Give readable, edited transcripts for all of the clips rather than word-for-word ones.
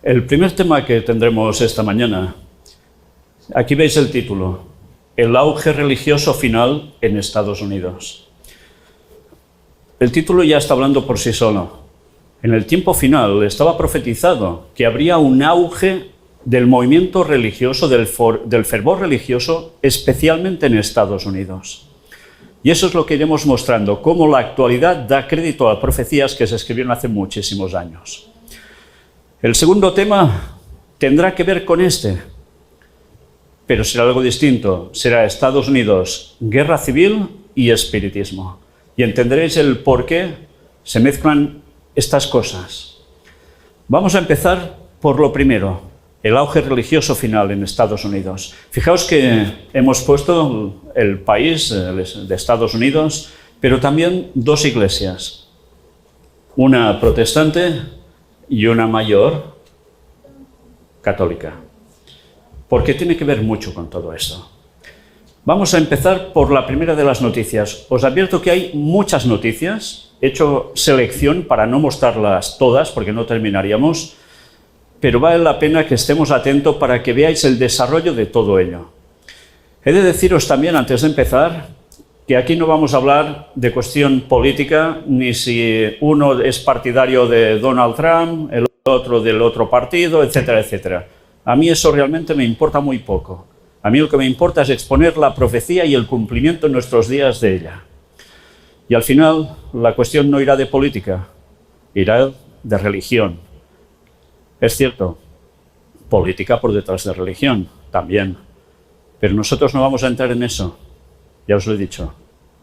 El primer tema que tendremos esta mañana, aquí veis el título, el auge religioso final en Estados Unidos. El título ya está hablando por sí solo. En el tiempo final estaba profetizado que habría un auge del movimiento religioso, del fervor religioso, especialmente en Estados Unidos. Y eso es lo que iremos mostrando, cómo la actualidad da crédito a profecías que se escribieron hace muchísimos años. El segundo tema tendrá que ver con este, pero será algo distinto. Será Estados Unidos, guerra civil y espiritismo. Y entenderéis el por qué se mezclan estas cosas. Vamos a empezar por lo primero, el auge religioso final en Estados Unidos. Fijaos que hemos puesto el país de Estados Unidos, pero también dos iglesias, una protestante y una mayor católica, porque tiene que ver mucho con todo esto. Vamos a empezar por la primera de las noticias. Os advierto que hay muchas noticias, he hecho selección para no mostrarlas todas, porque no terminaríamos, pero vale la pena que estemos atentos para que veáis el desarrollo de todo ello. He de deciros también, antes de empezar, que aquí no vamos a hablar de cuestión política, ni si uno es partidario de Donald Trump, el otro del otro partido, etcétera, etcétera. A mí eso realmente me importa muy poco. A mí lo que me importa es exponer la profecía y el cumplimiento en nuestros días de ella. Y al final, la cuestión no irá de política, irá de religión. Es cierto, política por detrás de religión, también. Pero nosotros no vamos a entrar en eso, ya os lo he dicho.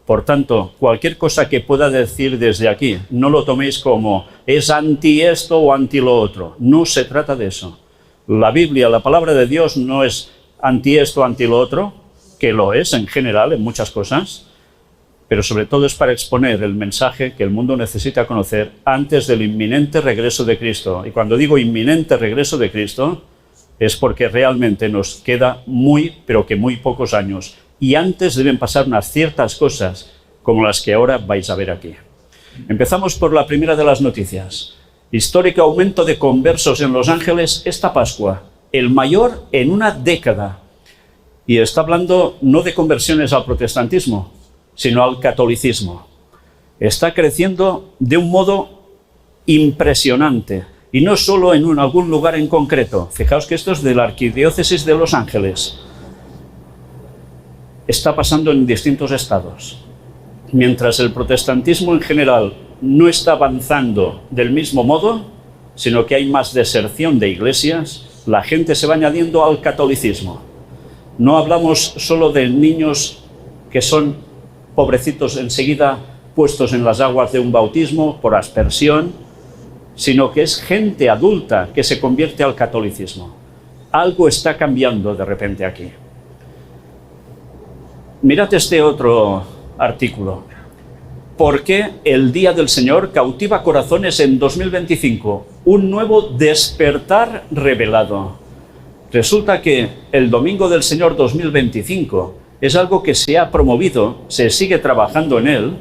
Por tanto, cualquier cosa que pueda decir desde aquí, no lo toméis como es anti esto o anti lo otro. No se trata de eso. La Biblia, la palabra de Dios, no es anti esto, anti lo otro, que lo es en general, en muchas cosas, pero sobre todo es para exponer el mensaje que el mundo necesita conocer antes del inminente regreso de Cristo. Y cuando digo inminente regreso de Cristo, es porque realmente nos queda pero que muy pocos años. Y antes deben pasar unas ciertas cosas, como las que ahora vais a ver aquí. Empezamos por la primera de las noticias. Histórico aumento de conversos en Los Ángeles esta Pascua, el mayor en una década. Y está hablando no de conversiones al protestantismo, sino al catolicismo. Está creciendo de un modo impresionante, y no solo en algún lugar en concreto. Fijaos que esto es de la Arquidiócesis de Los Ángeles. Está pasando en distintos estados. Mientras el protestantismo en general no está avanzando del mismo modo, sino que hay más deserción de iglesias, la gente se va añadiendo al catolicismo. No hablamos solo de niños que son pobrecitos enseguida puestos en las aguas de un bautismo por aspersión, sino que es gente adulta que se convierte al catolicismo. Algo está cambiando de repente aquí. Mirad este otro artículo. ¿Por qué el Día del Señor cautiva corazones en 2025? Un nuevo despertar revelado. Resulta que el Domingo del Señor 2025 es algo que se ha promovido, se sigue trabajando en él,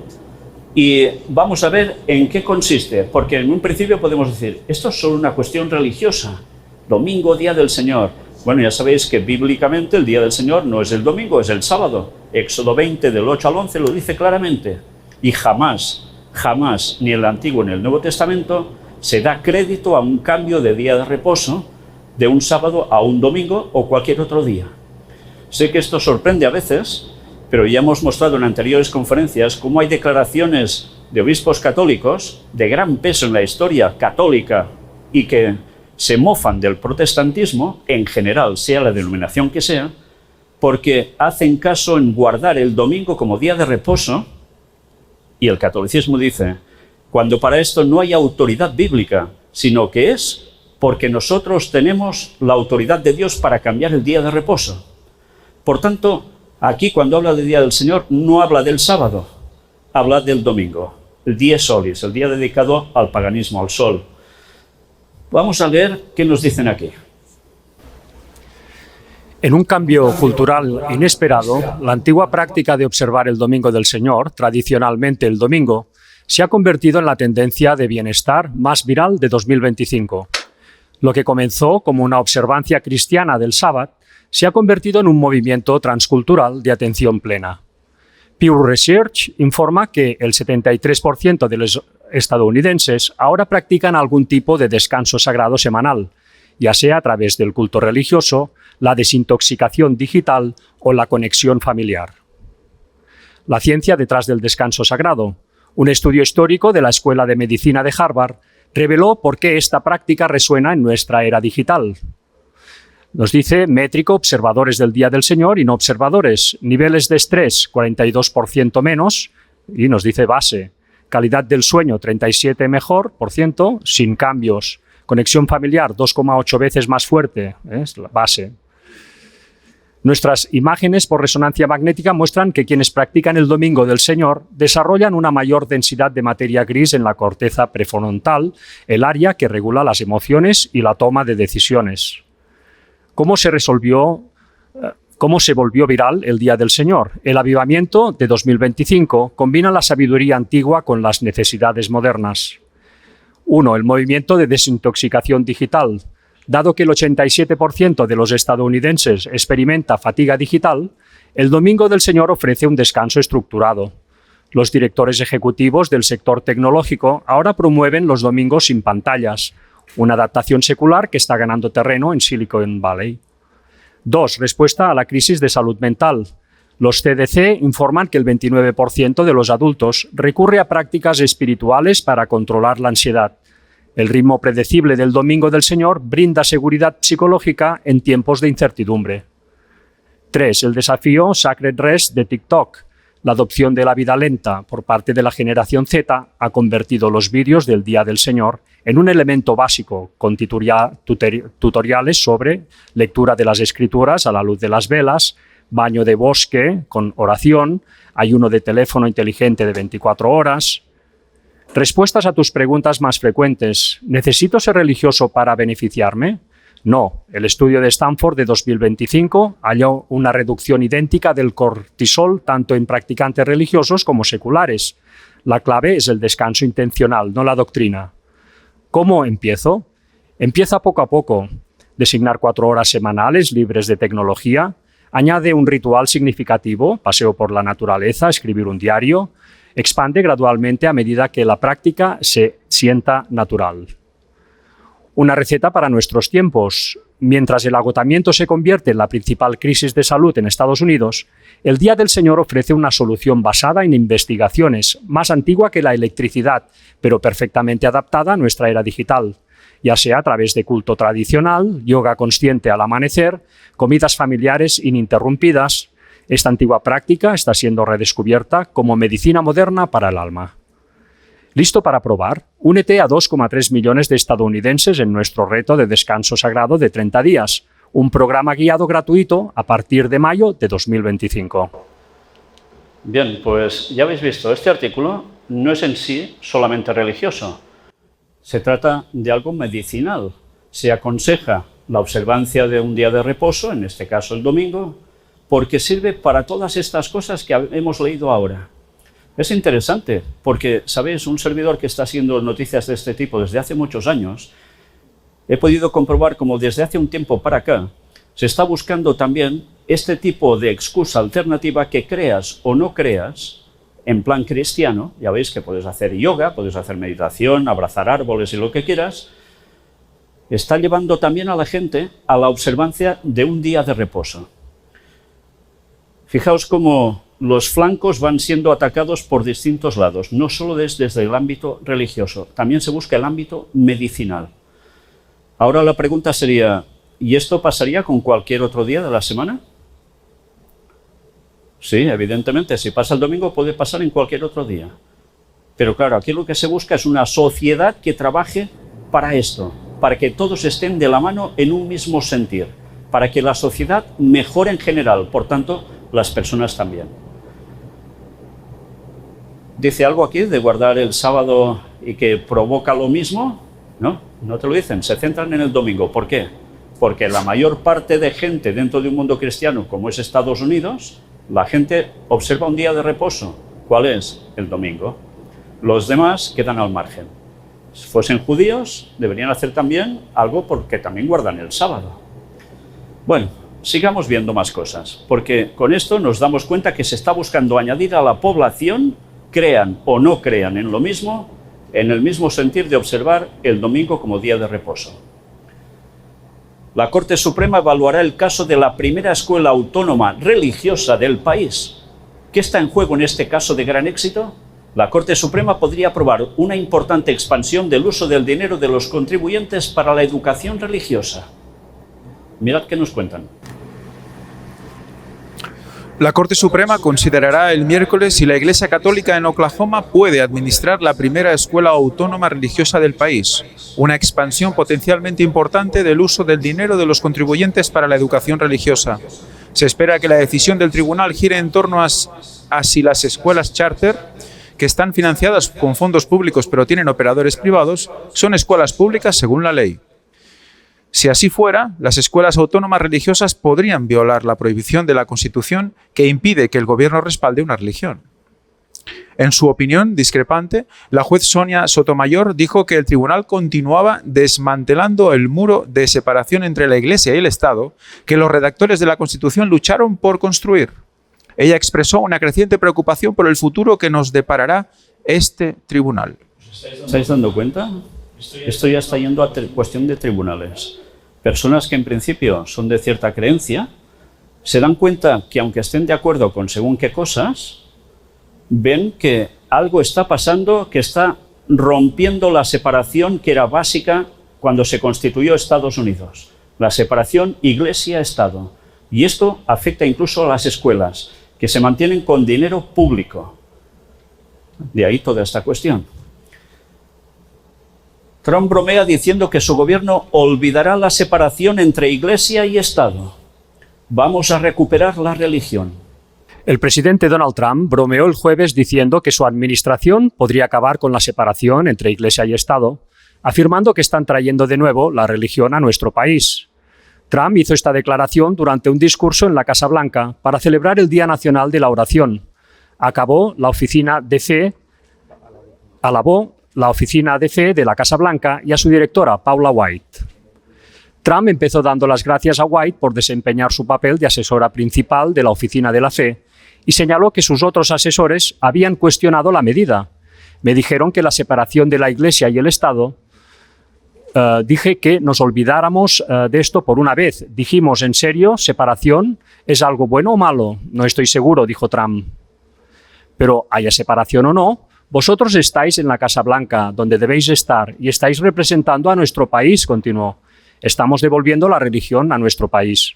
y vamos a ver en qué consiste, porque en un principio podemos decir, esto es solo una cuestión religiosa, Domingo, Día del Señor. Bueno, ya sabéis que bíblicamente el Día del Señor no es el domingo, es el sábado. Éxodo 20 del 8 al 11 lo dice claramente. Y jamás, ni en el Antiguo ni en el Nuevo Testamento, se da crédito a un cambio de día de reposo de un sábado a un domingo o cualquier otro día. Sé que esto sorprende a veces, pero ya hemos mostrado en anteriores conferencias cómo hay declaraciones de obispos católicos de gran peso en la historia católica y que se mofan del protestantismo, en general, sea la denominación que sea, porque hacen caso en guardar el domingo como día de reposo, y el catolicismo dice, cuando para esto no hay autoridad bíblica, sino que es porque nosotros tenemos la autoridad de Dios para cambiar el día de reposo. Por tanto, aquí cuando habla del Día del Señor, no habla del sábado, habla del domingo, el Dies Solis, el día dedicado al paganismo, al sol. Vamos a leer qué nos dicen aquí. En un cambio cultural inesperado, la antigua práctica de observar el Domingo del Señor, tradicionalmente el domingo, se ha convertido en la tendencia de bienestar más viral de 2025. Lo que comenzó como una observancia cristiana del sábado se ha convertido en un movimiento transcultural de atención plena. Pew Research informa que el 73% de los estadounidenses ahora practican algún tipo de descanso sagrado semanal, ya sea a través del culto religioso, la desintoxicación digital o la conexión familiar. La ciencia detrás del descanso sagrado. Un estudio histórico de la Escuela de Medicina de Harvard reveló por qué esta práctica resuena en nuestra era digital. Nos dice métrico, observadores del Día del Señor y no observadores. Niveles de estrés, 42% menos, y nos dice base. Calidad del sueño, 37% mejor, sin cambios. Conexión familiar, 2,8 veces más fuerte, es la base. Nuestras imágenes por resonancia magnética muestran que quienes practican el Domingo del Señor desarrollan una mayor densidad de materia gris en la corteza prefrontal, el área que regula las emociones y la toma de decisiones. ¿Cómo se volvió viral el Día del Señor? El avivamiento de 2025 combina la sabiduría antigua con las necesidades modernas. 1. El movimiento de desintoxicación digital. Dado que el 87% de los estadounidenses experimenta fatiga digital, el Domingo del Señor ofrece un descanso estructurado. Los directores ejecutivos del sector tecnológico ahora promueven los domingos sin pantallas, una adaptación secular que está ganando terreno en Silicon Valley. 2. Respuesta a la crisis de salud mental. Los CDC informan que el 29% de los adultos recurre a prácticas espirituales para controlar la ansiedad. El ritmo predecible del Domingo del Señor brinda seguridad psicológica en tiempos de incertidumbre. 3. El desafío Sacred Rest de TikTok. La adopción de la vida lenta por parte de la generación Z ha convertido los vídeos del Día del Señor en un elemento básico, con tutoriales sobre lectura de las Escrituras a la luz de las velas, baño de bosque con oración, ayuno de teléfono inteligente de 24 horas. Respuestas a tus preguntas más frecuentes. ¿Necesito ser religioso para beneficiarme? No. El estudio de Stanford de 2025 halló una reducción idéntica del cortisol tanto en practicantes religiosos como seculares. La clave es el descanso intencional, no la doctrina. ¿Cómo empiezo? Empieza poco a poco. Designar 4 horas semanales libres de tecnología. Añade un ritual significativo, paseo por la naturaleza, escribir un diario. Expande gradualmente a medida que la práctica se sienta natural. Una receta para nuestros tiempos. Mientras el agotamiento se convierte en la principal crisis de salud en Estados Unidos, el Día del Señor ofrece una solución basada en investigaciones, más antigua que la electricidad, pero perfectamente adaptada a nuestra era digital, ya sea a través de culto tradicional, yoga consciente al amanecer, comidas familiares ininterrumpidas. Esta antigua práctica está siendo redescubierta como medicina moderna para el alma. ¿Listo para probar? Únete a 2,3 millones de estadounidenses en nuestro reto de descanso sagrado de 30 días, un programa guiado gratuito a partir de mayo de 2025. Bien, pues ya habéis visto, este artículo no es en sí solamente religioso. Se trata de algo medicinal. Se aconseja la observancia de un día de reposo, en este caso el domingo, porque sirve para todas estas cosas que hemos leído ahora. Es interesante, porque, ¿sabéis? Un servidor que está haciendo noticias de este tipo desde hace muchos años, he podido comprobar cómo desde hace un tiempo para acá se está buscando también este tipo de excusa alternativa que creas o no creas, en plan cristiano. Ya veis que puedes hacer yoga, puedes hacer meditación, abrazar árboles y lo que quieras. Está llevando también a la gente a la observancia de un día de reposo. Fijaos cómo los flancos van siendo atacados por distintos lados, no solo desde el ámbito religioso, también se busca el ámbito medicinal. Ahora la pregunta sería, ¿y esto pasaría con cualquier otro día de la semana? Sí, evidentemente, si pasa el domingo puede pasar en cualquier otro día. Pero claro, aquí lo que se busca es una sociedad que trabaje para esto, para que todos estén de la mano en un mismo sentir, para que la sociedad mejore en general, por tanto, las personas también. ¿Dice algo aquí de guardar el sábado y que provoca lo mismo? No, no te lo dicen, se centran en el domingo. ¿Por qué? Porque la mayor parte de gente dentro de un mundo cristiano como es Estados Unidos, la gente observa un día de reposo. ¿Cuál es? El domingo. Los demás quedan al margen. Si fuesen judíos, deberían hacer también algo porque también guardan el sábado. Bueno, sigamos viendo más cosas, porque con esto nos damos cuenta que se está buscando añadir a la población, crean o no crean en lo mismo, en el mismo sentir de observar el domingo como día de reposo. La Corte Suprema evaluará el caso de la primera escuela autónoma religiosa del país. ¿Qué está en juego en este caso de gran éxito? La Corte Suprema podría aprobar una importante expansión del uso del dinero de los contribuyentes para la educación religiosa. Mirad qué nos cuentan. La Corte Suprema considerará el miércoles si la Iglesia Católica en Oklahoma puede administrar la primera escuela autónoma religiosa del país, una expansión potencialmente importante del uso del dinero de los contribuyentes para la educación religiosa. Se espera que la decisión del tribunal gire en torno a si las escuelas charter, que están financiadas con fondos públicos pero tienen operadores privados, son escuelas públicas según la ley. Si así fuera, las escuelas autónomas religiosas podrían violar la prohibición de la Constitución que impide que el gobierno respalde una religión. En su opinión discrepante, la juez Sonia Sotomayor dijo que el tribunal continuaba desmantelando el muro de separación entre la Iglesia y el Estado que los redactores de la Constitución lucharon por construir. Ella expresó una creciente preocupación por el futuro que nos deparará este tribunal. ¿Estáis dando cuenta? Esto ya está yendo a cuestión de tribunales. Personas que en principio son de cierta creencia se dan cuenta que aunque estén de acuerdo con según qué cosas, ven que algo está pasando que está rompiendo la separación que era básica cuando se constituyó Estados Unidos. La separación Iglesia-Estado. Y esto afecta incluso a las escuelas, que se mantienen con dinero público. De ahí toda esta cuestión. Trump bromea diciendo que su gobierno olvidará la separación entre Iglesia y Estado. Vamos a recuperar la religión. El presidente Donald Trump bromeó el jueves diciendo que su administración podría acabar con la separación entre Iglesia y Estado, afirmando que están trayendo de nuevo la religión a nuestro país. Trump hizo esta declaración durante un discurso en la Casa Blanca para celebrar el Día Nacional de la Oración. Alabó la oficina DC de la Casa Blanca y a su directora, Paula White. Trump empezó dando las gracias a White por desempeñar su papel de asesora principal de la oficina de la fe y señaló que sus otros asesores habían cuestionado la medida. Me dijeron que la separación de la Iglesia y el Estado. Dije que nos olvidáramos de esto por una vez. Dijimos, ¿en serio? ¿Separación? ¿Es algo bueno o malo? No estoy seguro, dijo Trump. Pero haya separación o no, vosotros estáis en la Casa Blanca, donde debéis estar, y estáis representando a nuestro país, continuó. Estamos devolviendo la religión a nuestro país.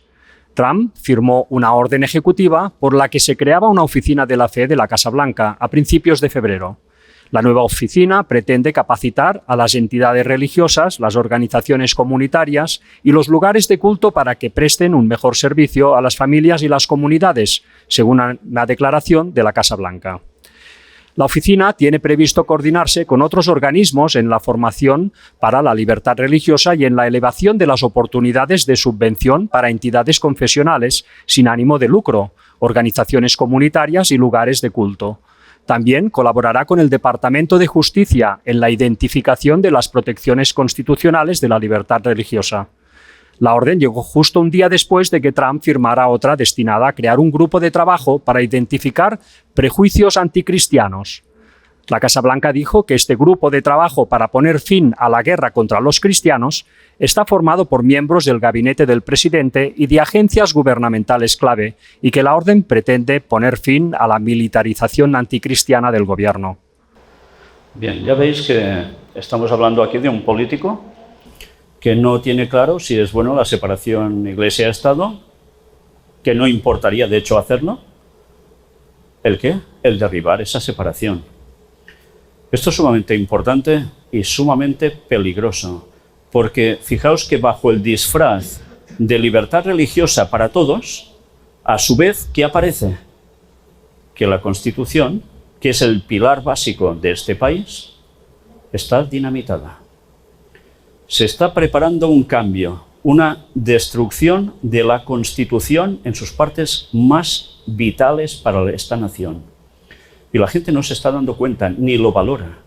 Trump firmó una orden ejecutiva por la que se creaba una oficina de la fe de la Casa Blanca a principios de febrero. La nueva oficina pretende capacitar a las entidades religiosas, las organizaciones comunitarias y los lugares de culto para que presten un mejor servicio a las familias y las comunidades, según una declaración de la Casa Blanca. La oficina tiene previsto coordinarse con otros organismos en la formación para la libertad religiosa y en la elevación de las oportunidades de subvención para entidades confesionales sin ánimo de lucro, organizaciones comunitarias y lugares de culto. También colaborará con el Departamento de Justicia en la identificación de las protecciones constitucionales de la libertad religiosa. La orden llegó justo un día después de que Trump firmara otra destinada a crear un grupo de trabajo para identificar prejuicios anticristianos. La Casa Blanca dijo que este grupo de trabajo para poner fin a la guerra contra los cristianos está formado por miembros del gabinete del presidente y de agencias gubernamentales clave y que la orden pretende poner fin a la militarización anticristiana del gobierno. Bien, ya veis que estamos hablando aquí de un político que no tiene claro si es bueno la separación Iglesia-Estado, que no importaría de hecho hacerlo. ¿El qué? El derribar esa separación. Esto es sumamente importante y sumamente peligroso, porque fijaos que bajo el disfraz de libertad religiosa para todos, a su vez, ¿qué aparece? Que la Constitución, que es el pilar básico de este país, está dinamitada. Se está preparando un cambio, una destrucción de la Constitución en sus partes más vitales para esta nación. Y la gente no se está dando cuenta, ni lo valora.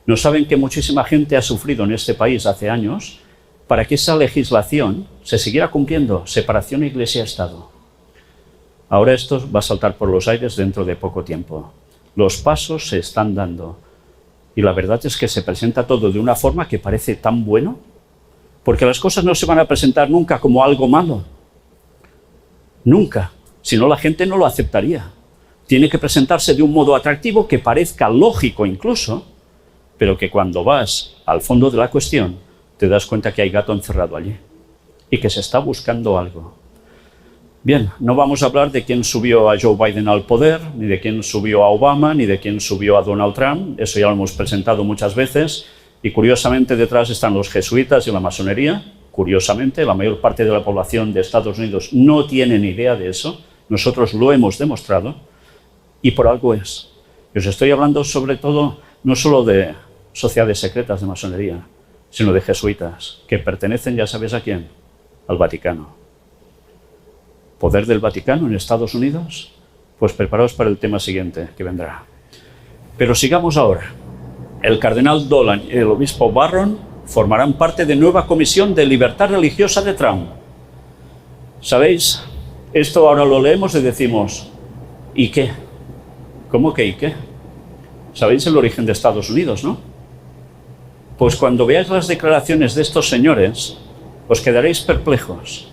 No saben que muchísima gente ha sufrido en este país hace años para que esa legislación se siguiera cumpliendo, separación Iglesia-Estado. Ahora esto va a saltar por los aires dentro de poco tiempo. Los pasos se están dando. Y la verdad es que se presenta todo de una forma que parece tan bueno, porque las cosas no se van a presentar nunca como algo malo. Nunca. Si no, la gente no lo aceptaría. Tiene que presentarse de un modo atractivo que parezca lógico incluso, pero que cuando vas al fondo de la cuestión te das cuenta que hay gato encerrado allí y que se está buscando algo. Bien, no vamos a hablar de quién subió a Joe Biden al poder, ni de quién subió a Obama, ni de quién subió a Donald Trump. Eso ya lo hemos presentado muchas veces. Y curiosamente detrás están los jesuitas y la masonería. Curiosamente, la mayor parte de la población de Estados Unidos no tiene ni idea de eso. Nosotros lo hemos demostrado. Y por algo es. Y os estoy hablando sobre todo, no solo de sociedades secretas de masonería, sino de jesuitas, que pertenecen, ya sabéis a quién, al Vaticano. ¿Poder del Vaticano en Estados Unidos? Pues preparaos para el tema siguiente que vendrá. Pero sigamos ahora. El cardenal Dolan y el obispo Barron formarán parte de nueva comisión de libertad religiosa de Trump. ¿Sabéis? Esto ahora lo leemos y decimos, ¿y qué? ¿Cómo que y qué? ¿Sabéis el origen de Estados Unidos, no? Pues cuando veáis las declaraciones de estos señores, os quedaréis perplejos.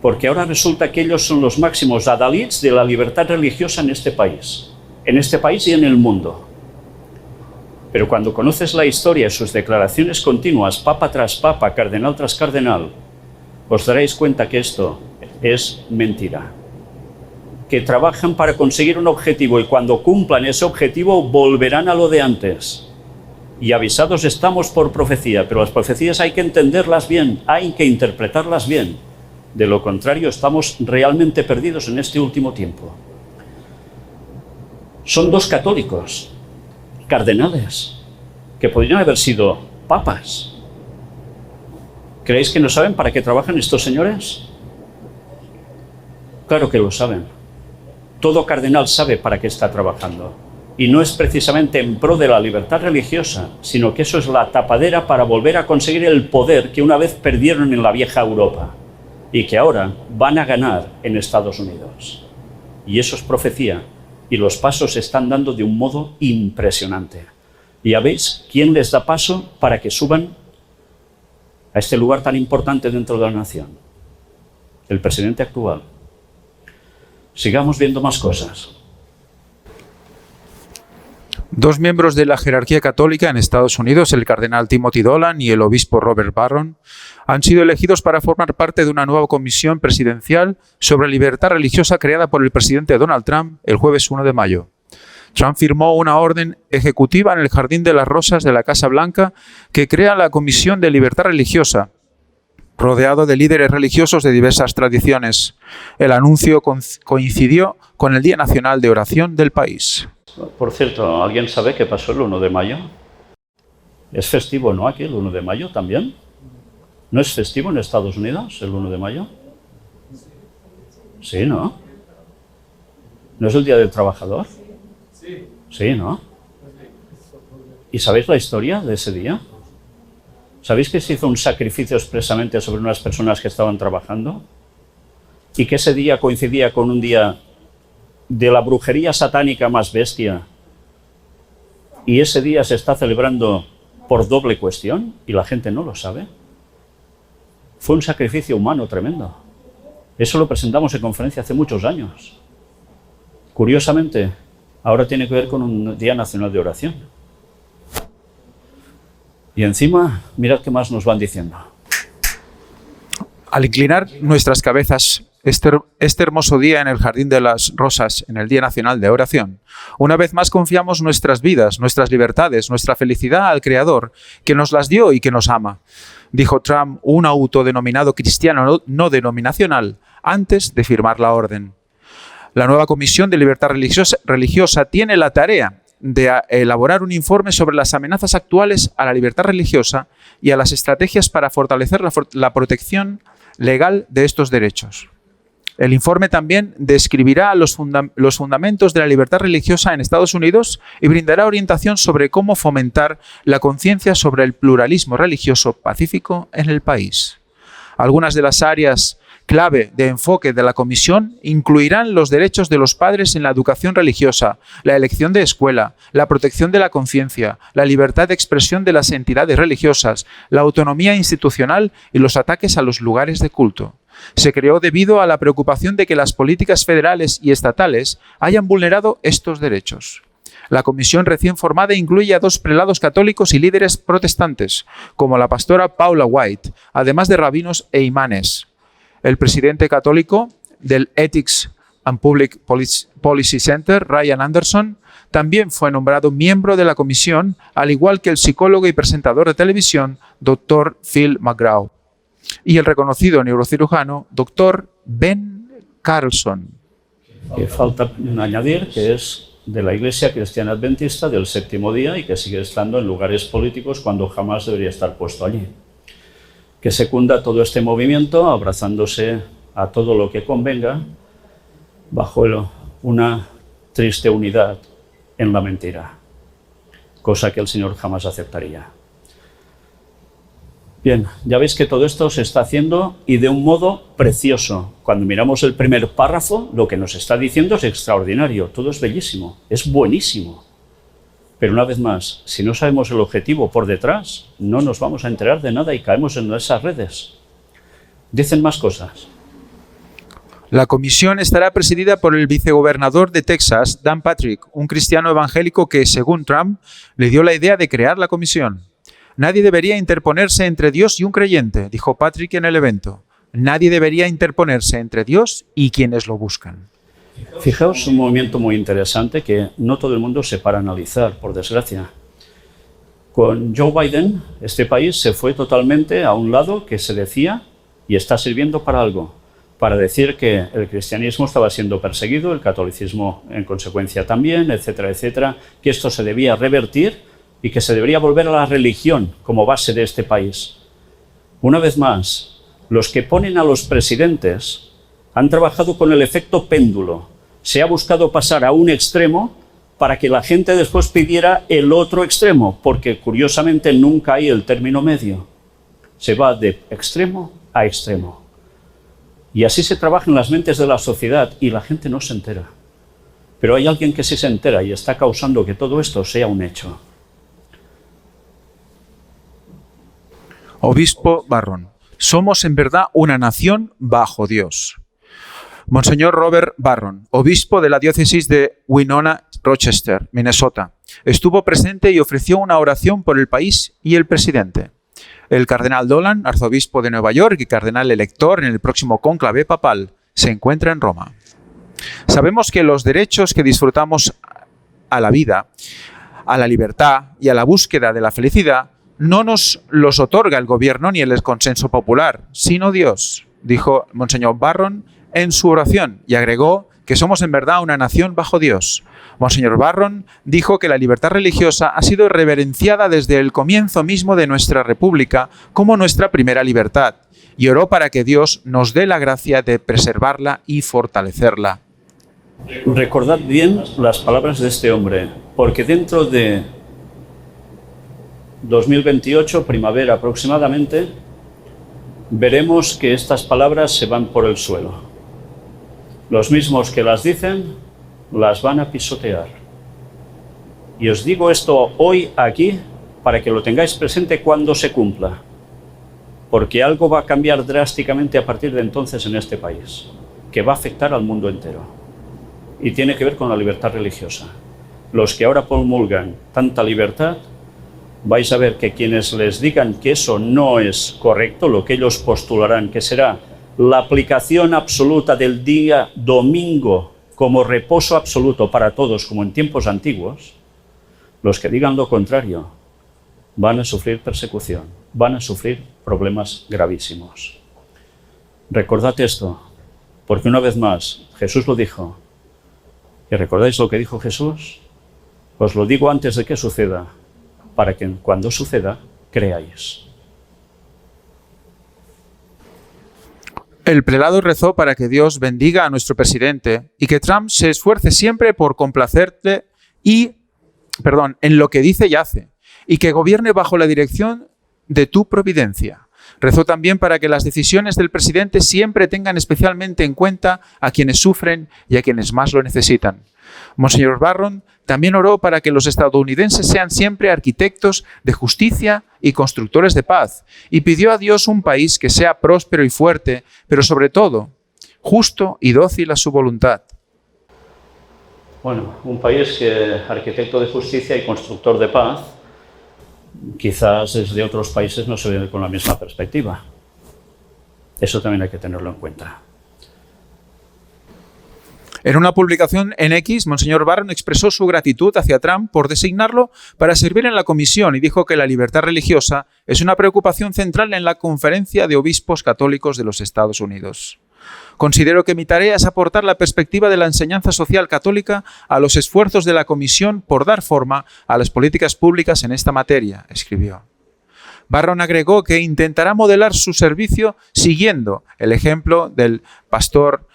Porque ahora resulta que ellos son los máximos adalids de la libertad religiosa en este país y en el mundo. Pero cuando conoces la historia y sus declaraciones continuas, papa tras papa, cardenal tras cardenal, os daréis cuenta que esto es mentira. Que trabajan para conseguir un objetivo y cuando cumplan ese objetivo volverán a lo de antes. Y avisados estamos por profecía, pero las profecías hay que entenderlas bien, hay que interpretarlas bien. De lo contrario, estamos realmente perdidos en este último tiempo. Son dos católicos, cardenales, que podrían haber sido papas. ¿Creéis que no saben para qué trabajan estos señores? Claro que lo saben. Todo cardenal sabe para qué está trabajando. Y no es precisamente en pro de la libertad religiosa, sino que eso es la tapadera para volver a conseguir el poder que una vez perdieron en la vieja Europa y que ahora van a ganar en Estados Unidos. Y eso es profecía, y los pasos se están dando de un modo impresionante. Y ya veis quién les da paso para que suban a este lugar tan importante dentro de la nación. El presidente actual. Sigamos viendo más cosas. Dos miembros de la jerarquía católica en Estados Unidos, el cardenal Timothy Dolan y el obispo Robert Barron, han sido elegidos para formar parte de una nueva comisión presidencial sobre libertad religiosa creada por el presidente Donald Trump el jueves 1 de mayo. Trump firmó una orden ejecutiva en el Jardín de las Rosas de la Casa Blanca que crea la Comisión de Libertad Religiosa, rodeado de líderes religiosos de diversas tradiciones. El anuncio coincidió con el Día Nacional de Oración del país. Por cierto, ¿alguien sabe qué pasó el 1 de mayo? ¿Es festivo, no, aquí el 1 de mayo también? ¿No es festivo en Estados Unidos el 1 de mayo? Sí, ¿no? ¿No es el Día del Trabajador? Sí, ¿no? ¿Y sabéis la historia de ese día? ¿Sabéis que se hizo un sacrificio expresamente sobre unas personas que estaban trabajando? Y que ese día coincidía con un día de la brujería satánica más bestia. Y ese día se está celebrando por doble cuestión y la gente no lo sabe. Fue un sacrificio humano tremendo. Eso lo presentamos en conferencia hace muchos años. Curiosamente, ahora tiene que ver con un Día Nacional de Oración. Y encima, mirad qué más nos van diciendo. Al inclinar nuestras cabezas este hermoso día en el Jardín de las Rosas, en el Día Nacional de Oración, una vez más confiamos nuestras vidas, nuestras libertades, nuestra felicidad al Creador, que nos las dio y que nos ama, dijo Trump, un autodenominado cristiano no denominacional, antes de firmar la orden. La nueva Comisión de Libertad Religiosa tiene la tarea de elaborar un informe sobre las amenazas actuales a la libertad religiosa y a las estrategias para fortalecer la protección legal de estos derechos. El informe también describirá los fundamentos de la libertad religiosa en Estados Unidos y brindará orientación sobre cómo fomentar la conciencia sobre el pluralismo religioso pacífico en el país. Algunas de las áreas clave de enfoque de la comisión incluirán los derechos de los padres en la educación religiosa, la elección de escuela, la protección de la conciencia, la libertad de expresión de las entidades religiosas, la autonomía institucional y los ataques a los lugares de culto. Se creó debido a la preocupación de que las políticas federales y estatales hayan vulnerado estos derechos. La comisión recién formada incluye a 2 prelados católicos y líderes protestantes, como la pastora Paula White, además de rabinos e imanes. El presidente católico del Ethics and Public Policy Center, Ryan Anderson, también fue nombrado miembro de la comisión, al igual que el psicólogo y presentador de televisión, Dr. Phil McGraw, y el reconocido neurocirujano, Dr. Ben Carlson. Falta añadir que es de la Iglesia Cristiana Adventista del Séptimo Día y que sigue estando en lugares políticos cuando jamás debería estar puesto allí. Que secunda todo este movimiento, abrazándose a todo lo que convenga, bajo una triste unidad en la mentira, cosa que el Señor jamás aceptaría. Bien, ya veis que todo esto se está haciendo y de un modo precioso. Cuando miramos el primer párrafo, lo que nos está diciendo es extraordinario, todo es bellísimo, es buenísimo. Pero una vez más, si no sabemos el objetivo por detrás, no nos vamos a enterar de nada y caemos en esas redes. Dicen más cosas. La comisión estará presidida por el vicegobernador de Texas, Dan Patrick, un cristiano evangélico que, según Trump, le dio la idea de crear la comisión. Nadie debería interponerse entre Dios y un creyente, dijo Patrick en el evento. Nadie debería interponerse entre Dios y quienes lo buscan. Fijaos un movimiento muy interesante que no todo el mundo se para a analizar, por desgracia. Con Joe Biden, este país se fue totalmente a un lado que se decía y está sirviendo para algo, para decir que el cristianismo estaba siendo perseguido, el catolicismo en consecuencia también, etcétera, etcétera, que esto se debía revertir y que se debería volver a la religión como base de este país. Una vez más, los que ponen a los presidentes han trabajado con el efecto péndulo. Se ha buscado pasar a un extremo para que la gente después pidiera el otro extremo, porque curiosamente nunca hay el término medio. Se va de extremo a extremo. Y así se trabaja en las mentes de la sociedad y la gente no se entera. Pero hay alguien que sí se entera y está causando que todo esto sea un hecho. Obispo Barron, somos en verdad una nación bajo Dios. Monseñor Robert Barron, obispo de la diócesis de Winona, Rochester, Minnesota, estuvo presente y ofreció una oración por el país y el presidente. El cardenal Dolan, arzobispo de Nueva York y cardenal elector en el próximo cónclave papal, se encuentra en Roma. Sabemos que los derechos que disfrutamos a la vida, a la libertad y a la búsqueda de la felicidad no nos los otorga el gobierno ni el consenso popular, sino Dios, dijo Monseñor Barron en su oración, y agregó que somos en verdad una nación bajo Dios. Monseñor Barron dijo que la libertad religiosa ha sido reverenciada desde el comienzo mismo de nuestra república como nuestra primera libertad, y oró para que Dios nos dé la gracia de preservarla y fortalecerla. Recordad bien las palabras de este hombre, porque dentro de 2028, primavera aproximadamente, veremos que estas palabras se van por el suelo. Los mismos que las dicen, las van a pisotear. Y os digo esto hoy aquí para que lo tengáis presente cuando se cumpla, porque algo va a cambiar drásticamente a partir de entonces en este país, que va a afectar al mundo entero. Y tiene que ver con la libertad religiosa. Los que ahora promulgan tanta libertad, vais a ver que quienes les digan que eso no es correcto, lo que ellos postularán que será la aplicación absoluta del día domingo como reposo absoluto para todos, como en tiempos antiguos, los que digan lo contrario van a sufrir persecución, van a sufrir problemas gravísimos. Recordad esto, porque una vez más Jesús lo dijo. ¿Y recordáis lo que dijo Jesús? Os lo digo antes de que suceda, para que cuando suceda, creáis. El prelado rezó para que Dios bendiga a nuestro presidente y que Trump se esfuerce siempre por complacerle en lo que dice y hace, y que gobierne bajo la dirección de tu providencia. Rezó también para que las decisiones del presidente siempre tengan especialmente en cuenta a quienes sufren y a quienes más lo necesitan. Monseñor Barron también oró para que los estadounidenses sean siempre arquitectos de justicia y constructores de paz, y pidió a Dios un país que sea próspero y fuerte, pero sobre todo, justo y dócil a su voluntad. Bueno, un país que arquitecto de justicia y constructor de paz, quizás desde otros países no se ve con la misma perspectiva. Eso también hay que tenerlo en cuenta. En una publicación en X, Monseñor Barron expresó su gratitud hacia Trump por designarlo para servir en la comisión y dijo que la libertad religiosa es una preocupación central en la Conferencia de Obispos Católicos de los Estados Unidos. Considero que mi tarea es aportar la perspectiva de la enseñanza social católica a los esfuerzos de la comisión por dar forma a las políticas públicas en esta materia, escribió. Barron agregó que intentará modelar su servicio siguiendo el ejemplo del pastor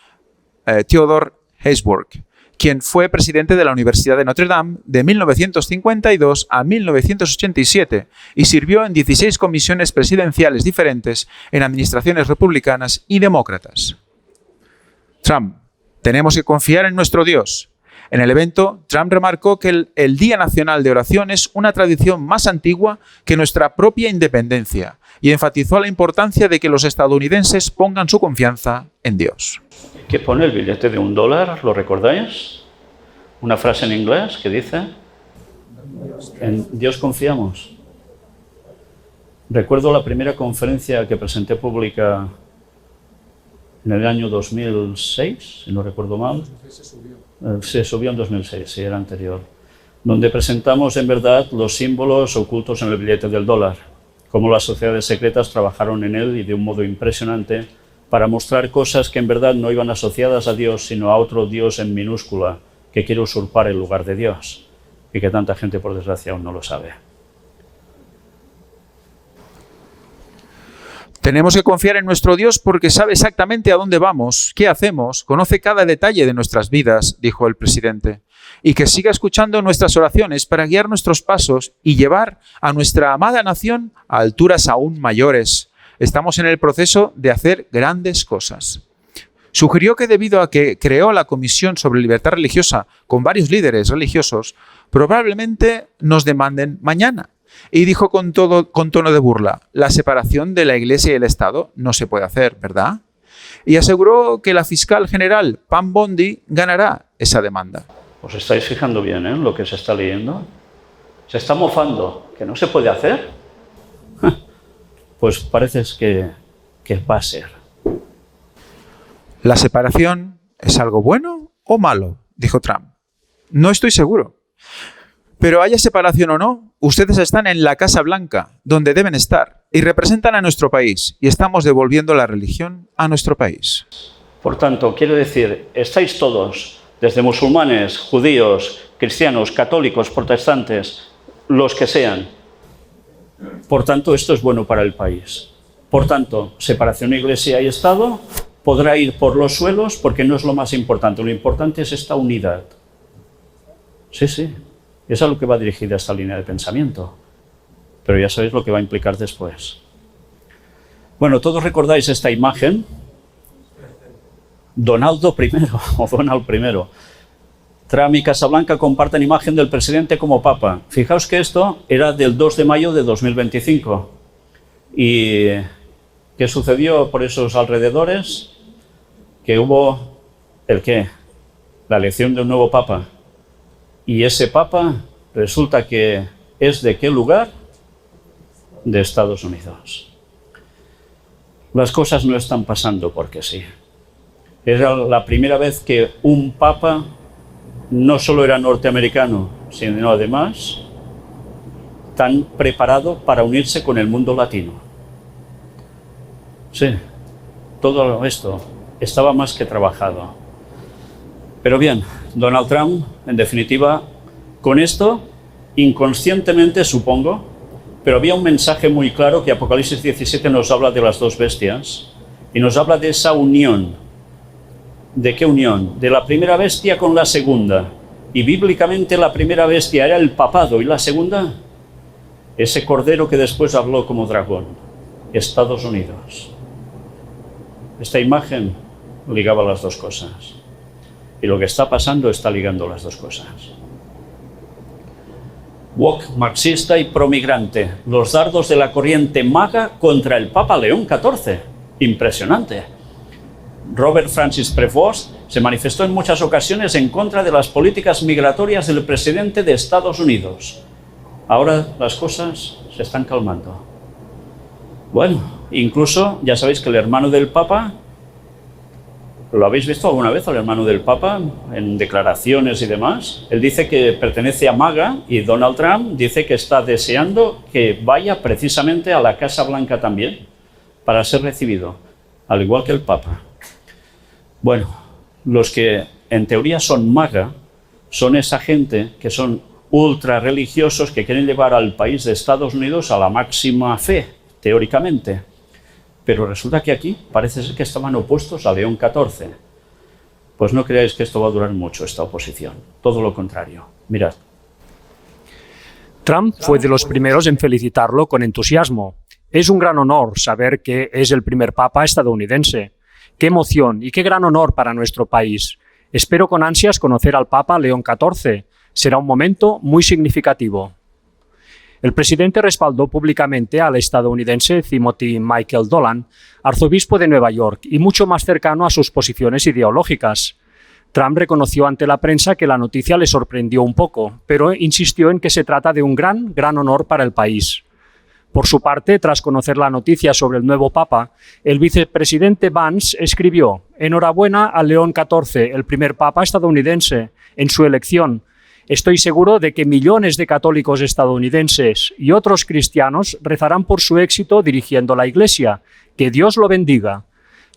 Theodore Heisburg, quien fue presidente de la Universidad de Notre Dame de 1952 a 1987 y sirvió en 16 comisiones presidenciales diferentes en administraciones republicanas y demócratas. Trump, tenemos que confiar en nuestro Dios. En el evento, Trump remarcó que el Día Nacional de Oración es una tradición más antigua que nuestra propia independencia y enfatizó la importancia de que los estadounidenses pongan su confianza en Dios. ¿Qué pone el billete de $1? ¿Lo recordáis? Una frase en inglés que dice: en Dios confiamos. Recuerdo la primera conferencia que presenté pública en el año 2006, si no recuerdo mal. Se subió en 2006, sí, era anterior. Donde presentamos en verdad los símbolos ocultos en el billete del dólar, cómo las sociedades secretas trabajaron en él y de un modo impresionante para mostrar cosas que en verdad no iban asociadas a Dios, sino a otro Dios en minúscula, que quiere usurpar el lugar de Dios, y que tanta gente, por desgracia, aún no lo sabe. Tenemos que confiar en nuestro Dios porque sabe exactamente a dónde vamos, qué hacemos, conoce cada detalle de nuestras vidas, dijo el presidente, y que siga escuchando nuestras oraciones para guiar nuestros pasos y llevar a nuestra amada nación a alturas aún mayores. Estamos en el proceso de hacer grandes cosas. Sugirió que debido a que creó la Comisión sobre Libertad Religiosa con varios líderes religiosos, probablemente nos demanden mañana. Y dijo con tono de burla: la separación de la Iglesia y el Estado no se puede hacer, ¿verdad? Y aseguró que la fiscal general Pam Bondi ganará esa demanda. ¿Os estáis fijando bien en lo que se está leyendo? Se está mofando. ¿Que no se puede hacer? Pues parece que va a ser. ¿La separación es algo bueno o malo?, dijo Trump. No estoy seguro. Pero haya separación o no, ustedes están en la Casa Blanca, donde deben estar, y representan a nuestro país, y estamos devolviendo la religión a nuestro país. Por tanto, quiero decir, estáis todos, desde musulmanes, judíos, cristianos, católicos, protestantes, los que sean. Por tanto, esto es bueno para el país. Por tanto, separación Iglesia y Estado podrá ir por los suelos porque no es lo más importante. Lo importante es esta unidad. Sí, sí. Es a lo que va dirigida esta línea de pensamiento. Pero ya sabéis lo que va a implicar después. Bueno, todos recordáis esta imagen. Donaldo I o Donald I. Trump y Casablanca comparten imagen del presidente como papa. Fijaos que esto era del 2 de mayo de 2025. ¿Y qué sucedió por esos alrededores? Que hubo, ¿el qué? La elección de un nuevo papa. Y ese papa resulta que es ¿de qué lugar? De Estados Unidos. Las cosas no están pasando porque sí. Era la primera vez que un papa no solo era norteamericano, sino además tan preparado para unirse con el mundo latino. Sí, todo esto estaba más que trabajado. Pero bien, Donald Trump, en definitiva, con esto, inconscientemente supongo, pero había un mensaje muy claro que Apocalipsis 17 nos habla de las dos bestias, y nos habla de esa unión. ¿De qué unión? De la primera bestia con la segunda. Y bíblicamente la primera bestia era el papado y la segunda, ese cordero que después habló como dragón, Estados Unidos. Esta imagen ligaba las dos cosas. Y lo que está pasando está ligando las dos cosas. Woke, marxista y promigrante. Los dardos de la corriente MAGA contra el Papa León XIV. Impresionante. Robert Francis Prevost se manifestó en muchas ocasiones en contra de las políticas migratorias del presidente de Estados Unidos. Ahora las cosas se están calmando. Bueno, incluso ya sabéis que el hermano del Papa, ¿lo habéis visto alguna vez al hermano del Papa en declaraciones y demás? Él dice que pertenece a MAGA y Donald Trump dice que está deseando que vaya precisamente a la Casa Blanca también para ser recibido, al igual que el Papa. Bueno, los que en teoría son MAGA son esa gente que son ultra religiosos que quieren llevar al país de Estados Unidos a la máxima fe, teóricamente. Pero resulta que aquí parece ser que estaban opuestos a León XIV. Pues no creáis que esto va a durar mucho, esta oposición. Todo lo contrario. Mirad. Trump fue de los primeros en felicitarlo con entusiasmo. Es un gran honor saber que es el primer papa estadounidense. ¡Qué emoción y qué gran honor para nuestro país! Espero con ansias conocer al Papa León XIV. Será un momento muy significativo. El presidente respaldó públicamente al estadounidense Timothy Michael Dolan, arzobispo de Nueva York y mucho más cercano a sus posiciones ideológicas. Trump reconoció ante la prensa que la noticia le sorprendió un poco, pero insistió en que se trata de un gran honor para el país. Por su parte, tras conocer la noticia sobre el nuevo Papa, el vicepresidente Vance escribió: «Enhorabuena a León XIV, el primer Papa estadounidense, en su elección. Estoy seguro de que millones de católicos estadounidenses y otros cristianos rezarán por su éxito dirigiendo la Iglesia. Que Dios lo bendiga».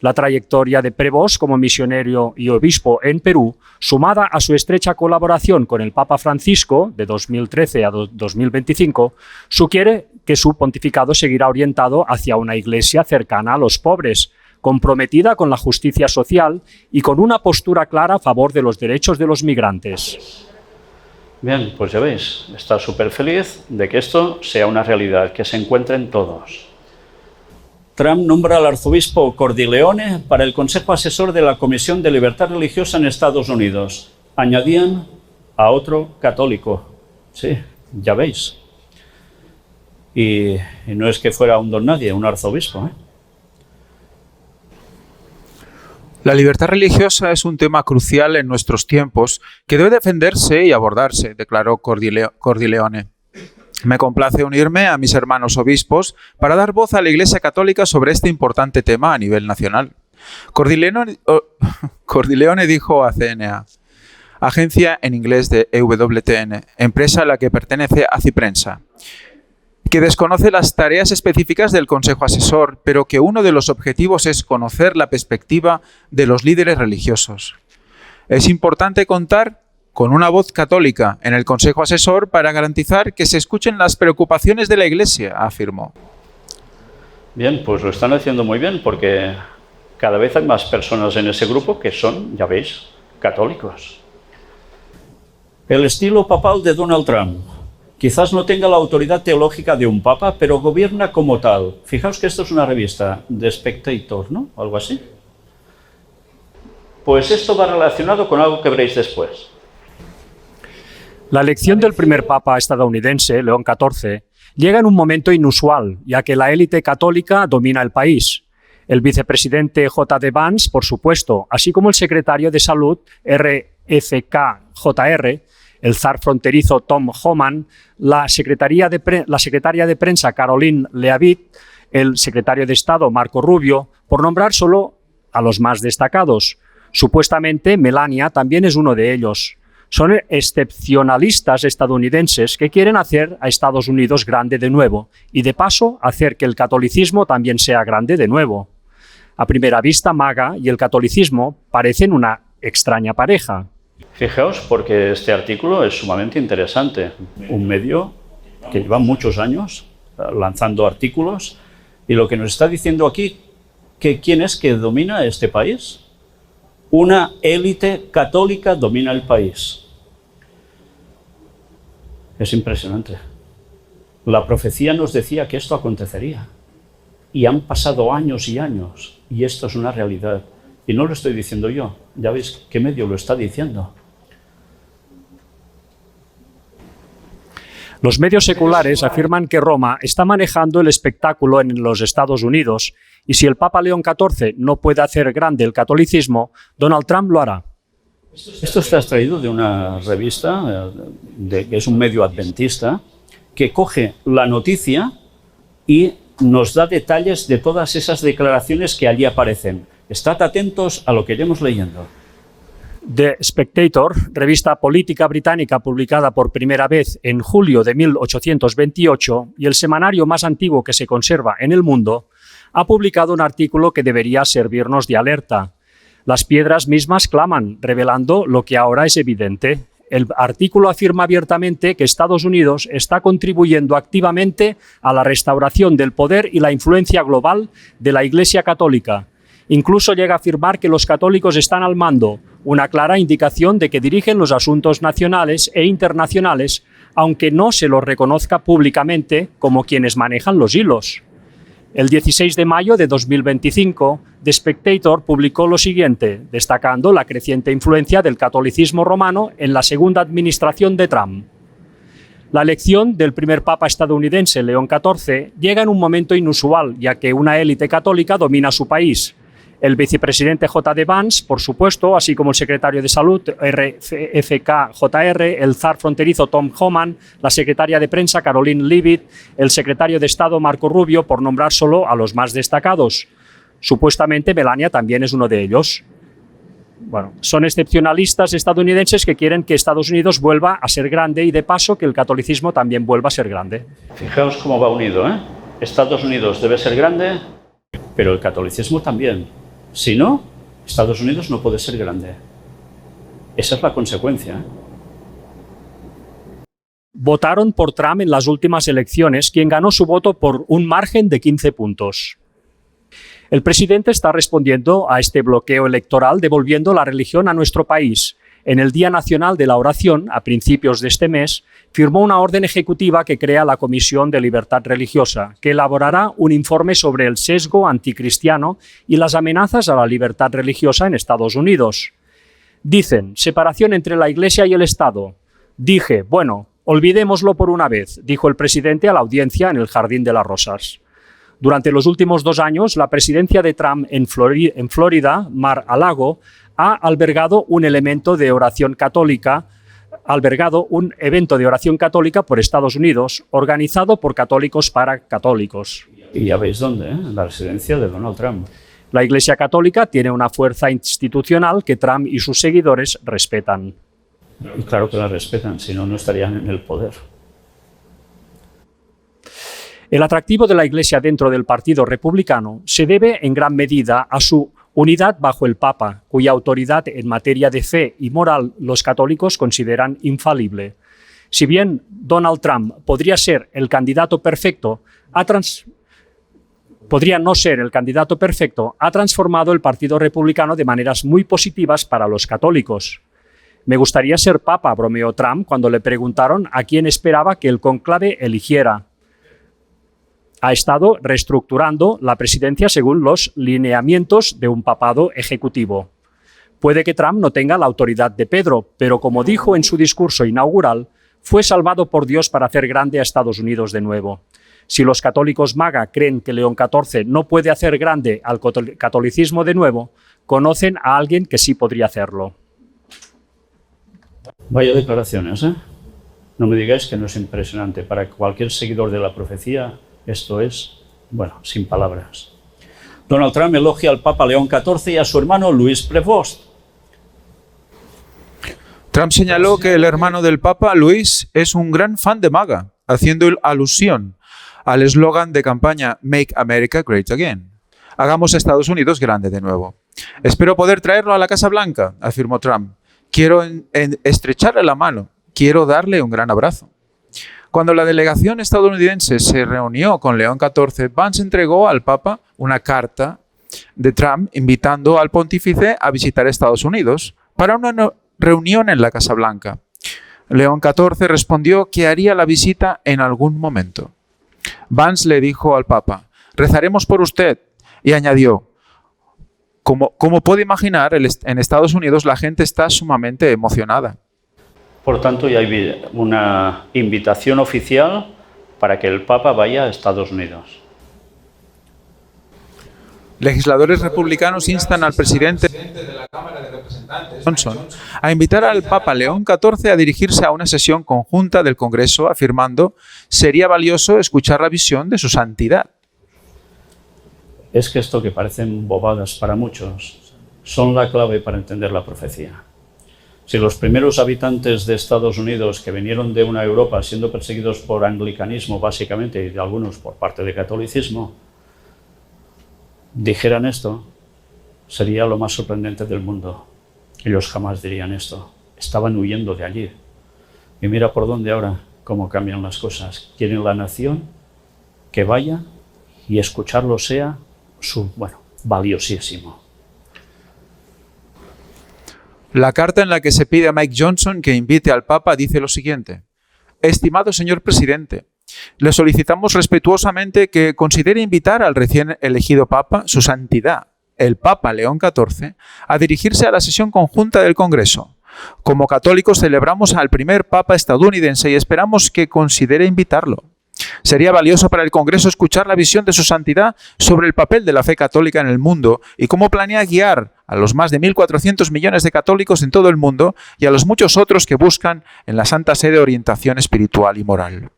La trayectoria de Prevost como misionero y obispo en Perú, sumada a su estrecha colaboración con el Papa Francisco de 2013 a 2025, sugiere que su pontificado seguirá orientado hacia una Iglesia cercana a los pobres, comprometida con la justicia social y con una postura clara a favor de los derechos de los migrantes. Bien, pues ya veis, está súper feliz de que esto sea una realidad, que se encuentren todos. Trump nombra al arzobispo Cordileone para el Consejo Asesor de la Comisión de Libertad Religiosa en Estados Unidos. Añadían a otro católico. Sí, ya veis. Y no es que fuera un don nadie, un arzobispo, ¿eh? La libertad religiosa es un tema crucial en nuestros tiempos que debe defenderse y abordarse, declaró Cordileone. Me complace unirme a mis hermanos obispos para dar voz a la Iglesia Católica sobre este importante tema a nivel nacional. Cordileone dijo a CNA, agencia en inglés de EWTN, empresa a la que pertenece Aciprensa, que desconoce las tareas específicas del Consejo Asesor, pero que uno de los objetivos es conocer la perspectiva de los líderes religiosos. Es importante contar con una voz católica en el Consejo Asesor para garantizar que se escuchen las preocupaciones de la Iglesia, afirmó. Bien, pues lo están haciendo muy bien porque cada vez hay más personas en ese grupo que son, ya veis, católicos. El estilo papal de Donald Trump. Quizás no tenga la autoridad teológica de un papa, pero gobierna como tal. Fijaos que esto es una revista de Spectator, ¿no? Algo así. Pues esto va relacionado con algo que veréis después. La elección del primer papa estadounidense, León XIV, llega en un momento inusual, ya que la élite católica domina el país. El vicepresidente J.D. Vance, por supuesto, así como el secretario de Salud, RFK-JR, el zar fronterizo Tom Homan, la secretaria de prensa Caroline Leavitt, el secretario de Estado Marco Rubio, por nombrar solo a los más destacados. Supuestamente Melania también es uno de ellos. Son excepcionalistas estadounidenses que quieren hacer a Estados Unidos grande de nuevo y, de paso, hacer que el catolicismo también sea grande de nuevo. A primera vista, MAGA y el catolicismo parecen una extraña pareja. Fijaos, porque este artículo es sumamente interesante. Un medio que lleva muchos años lanzando artículos y lo que nos está diciendo aquí, que ¿quién es que domina este país? Una élite católica domina el país. Es impresionante. La profecía nos decía que esto acontecería. Y han pasado años y años, y esto es una realidad. Y no lo estoy diciendo yo, ya veis qué medio lo está diciendo. Los medios seculares afirman que Roma está manejando el espectáculo en los Estados Unidos y si el Papa León XIV no puede hacer grande el catolicismo, Donald Trump lo hará. Esto está extraído de una revista, que es un medio adventista, que coge la noticia y nos da detalles de todas esas declaraciones que allí aparecen. Estad atentos a lo que iremos leyendo. The Spectator, revista política británica publicada por primera vez en julio de 1828 y el semanario más antiguo que se conserva en el mundo, ha publicado un artículo que debería servirnos de alerta. Las piedras mismas claman, revelando lo que ahora es evidente. El artículo afirma abiertamente que Estados Unidos está contribuyendo activamente a la restauración del poder y la influencia global de la Iglesia Católica. Incluso llega a afirmar que los católicos están al mando, una clara indicación de que dirigen los asuntos nacionales e internacionales, aunque no se los reconozca públicamente como quienes manejan los hilos. El 16 de mayo de 2025, The Spectator publicó lo siguiente, destacando la creciente influencia del catolicismo romano en la segunda administración de Trump. La elección del primer papa estadounidense, León XIV, llega en un momento inusual, ya que una élite católica domina su país. El vicepresidente J.D. Vance, por supuesto, así como el secretario de Salud, RFK-JR, el zar fronterizo Tom Homan, la secretaria de prensa Caroline Leavitt, el secretario de Estado Marco Rubio, por nombrar solo a los más destacados. Supuestamente Melania también es uno de ellos. Bueno, son excepcionalistas estadounidenses que quieren que Estados Unidos vuelva a ser grande y, de paso, que el catolicismo también vuelva a ser grande. Fijaos cómo va unido, ¿eh? Estados Unidos debe ser grande, pero el catolicismo también. Si no, Estados Unidos no puede ser grande. Esa es la consecuencia. Votaron por Trump en las últimas elecciones, quien ganó su voto por un margen de 15 puntos. El presidente está respondiendo a este bloqueo electoral devolviendo la religión a nuestro país. En el Día Nacional de la Oración, a principios de este mes, firmó una orden ejecutiva que crea la Comisión de Libertad Religiosa, que elaborará un informe sobre el sesgo anticristiano y las amenazas a la libertad religiosa en Estados Unidos. Dicen, separación entre la Iglesia y el Estado. Dije, bueno, olvidémoslo por una vez, dijo el presidente a la audiencia en el Jardín de las Rosas. Durante los últimos 2 años, la presidencia de Trump en Florida, Mar-a-Lago, ha albergado un evento de oración católica por Estados Unidos, organizado por católicos para católicos. Y ya veis dónde, ¿eh? La residencia de Donald Trump. La Iglesia Católica tiene una fuerza institucional que Trump y sus seguidores respetan. Y claro que la respetan, si no, no estarían en el poder. El atractivo de la Iglesia dentro del Partido Republicano se debe en gran medida a su unidad bajo el Papa, cuya autoridad en materia de fe y moral los católicos consideran infalible. Si bien Donald Trump podría ser el candidato perfecto, podría no ser el candidato perfecto, ha transformado el Partido Republicano de maneras muy positivas para los católicos. Me gustaría ser papa, bromeó Trump cuando le preguntaron a quién esperaba que el cónclave eligiera. Ha estado reestructurando la presidencia según los lineamientos de un papado ejecutivo. Puede que Trump no tenga la autoridad de Pedro, pero como dijo en su discurso inaugural, fue salvado por Dios para hacer grande a Estados Unidos de nuevo. Si los católicos MAGA creen que León XIV no puede hacer grande al catolicismo de nuevo, conocen a alguien que sí podría hacerlo. Vaya declaraciones, ¿eh? No me digáis que no es impresionante. Para cualquier seguidor de la profecía, esto es, bueno, sin palabras. Donald Trump elogia al Papa León XIV y a su hermano Luis Prevost. Trump señaló que el hermano del Papa, Luis, es un gran fan de MAGA, haciendo alusión al eslogan de campaña Make America Great Again. Hagamos a Estados Unidos grande de nuevo. Espero poder traerlo a la Casa Blanca, afirmó Trump. Quiero estrecharle la mano, quiero darle un gran abrazo. Cuando la delegación estadounidense se reunió con León XIV, Vance entregó al Papa una carta de Trump invitando al pontífice a visitar Estados Unidos para una reunión en la Casa Blanca. León XIV respondió que haría la visita en algún momento. Vance le dijo al Papa: rezaremos por usted, y añadió: como puede imaginar, en Estados Unidos la gente está sumamente emocionada. Por tanto, ya hay una invitación oficial para que el Papa vaya a Estados Unidos. Legisladores republicanos instan al presidente de la Cámara de Representantes, Johnson, a invitar al Papa León XIV a dirigirse a una sesión conjunta del Congreso, afirmando: sería valioso escuchar la visión de su santidad. Es que esto que parecen bobadas para muchos son la clave para entender la profecía. Si los primeros habitantes de Estados Unidos, que vinieron de una Europa siendo perseguidos por anglicanismo básicamente y de algunos por parte de catolicismo, dijeran esto, sería lo más sorprendente del mundo. Ellos jamás dirían esto. Estaban huyendo de allí. Y mira por dónde ahora, cómo cambian las cosas. Quieren la nación que vaya y escucharlo sea valiosísimo. La carta en la que se pide a Mike Johnson que invite al Papa dice lo siguiente: estimado señor presidente, le solicitamos respetuosamente que considere invitar al recién elegido Papa, su santidad, el Papa León XIV, a dirigirse a la sesión conjunta del Congreso. Como católicos celebramos al primer Papa estadounidense y esperamos que considere invitarlo. Sería valioso para el Congreso escuchar la visión de su santidad sobre el papel de la fe católica en el mundo y cómo planea guiar a los más de 1.400 millones de católicos en todo el mundo y a los muchos otros que buscan en la Santa Sede orientación espiritual y moral.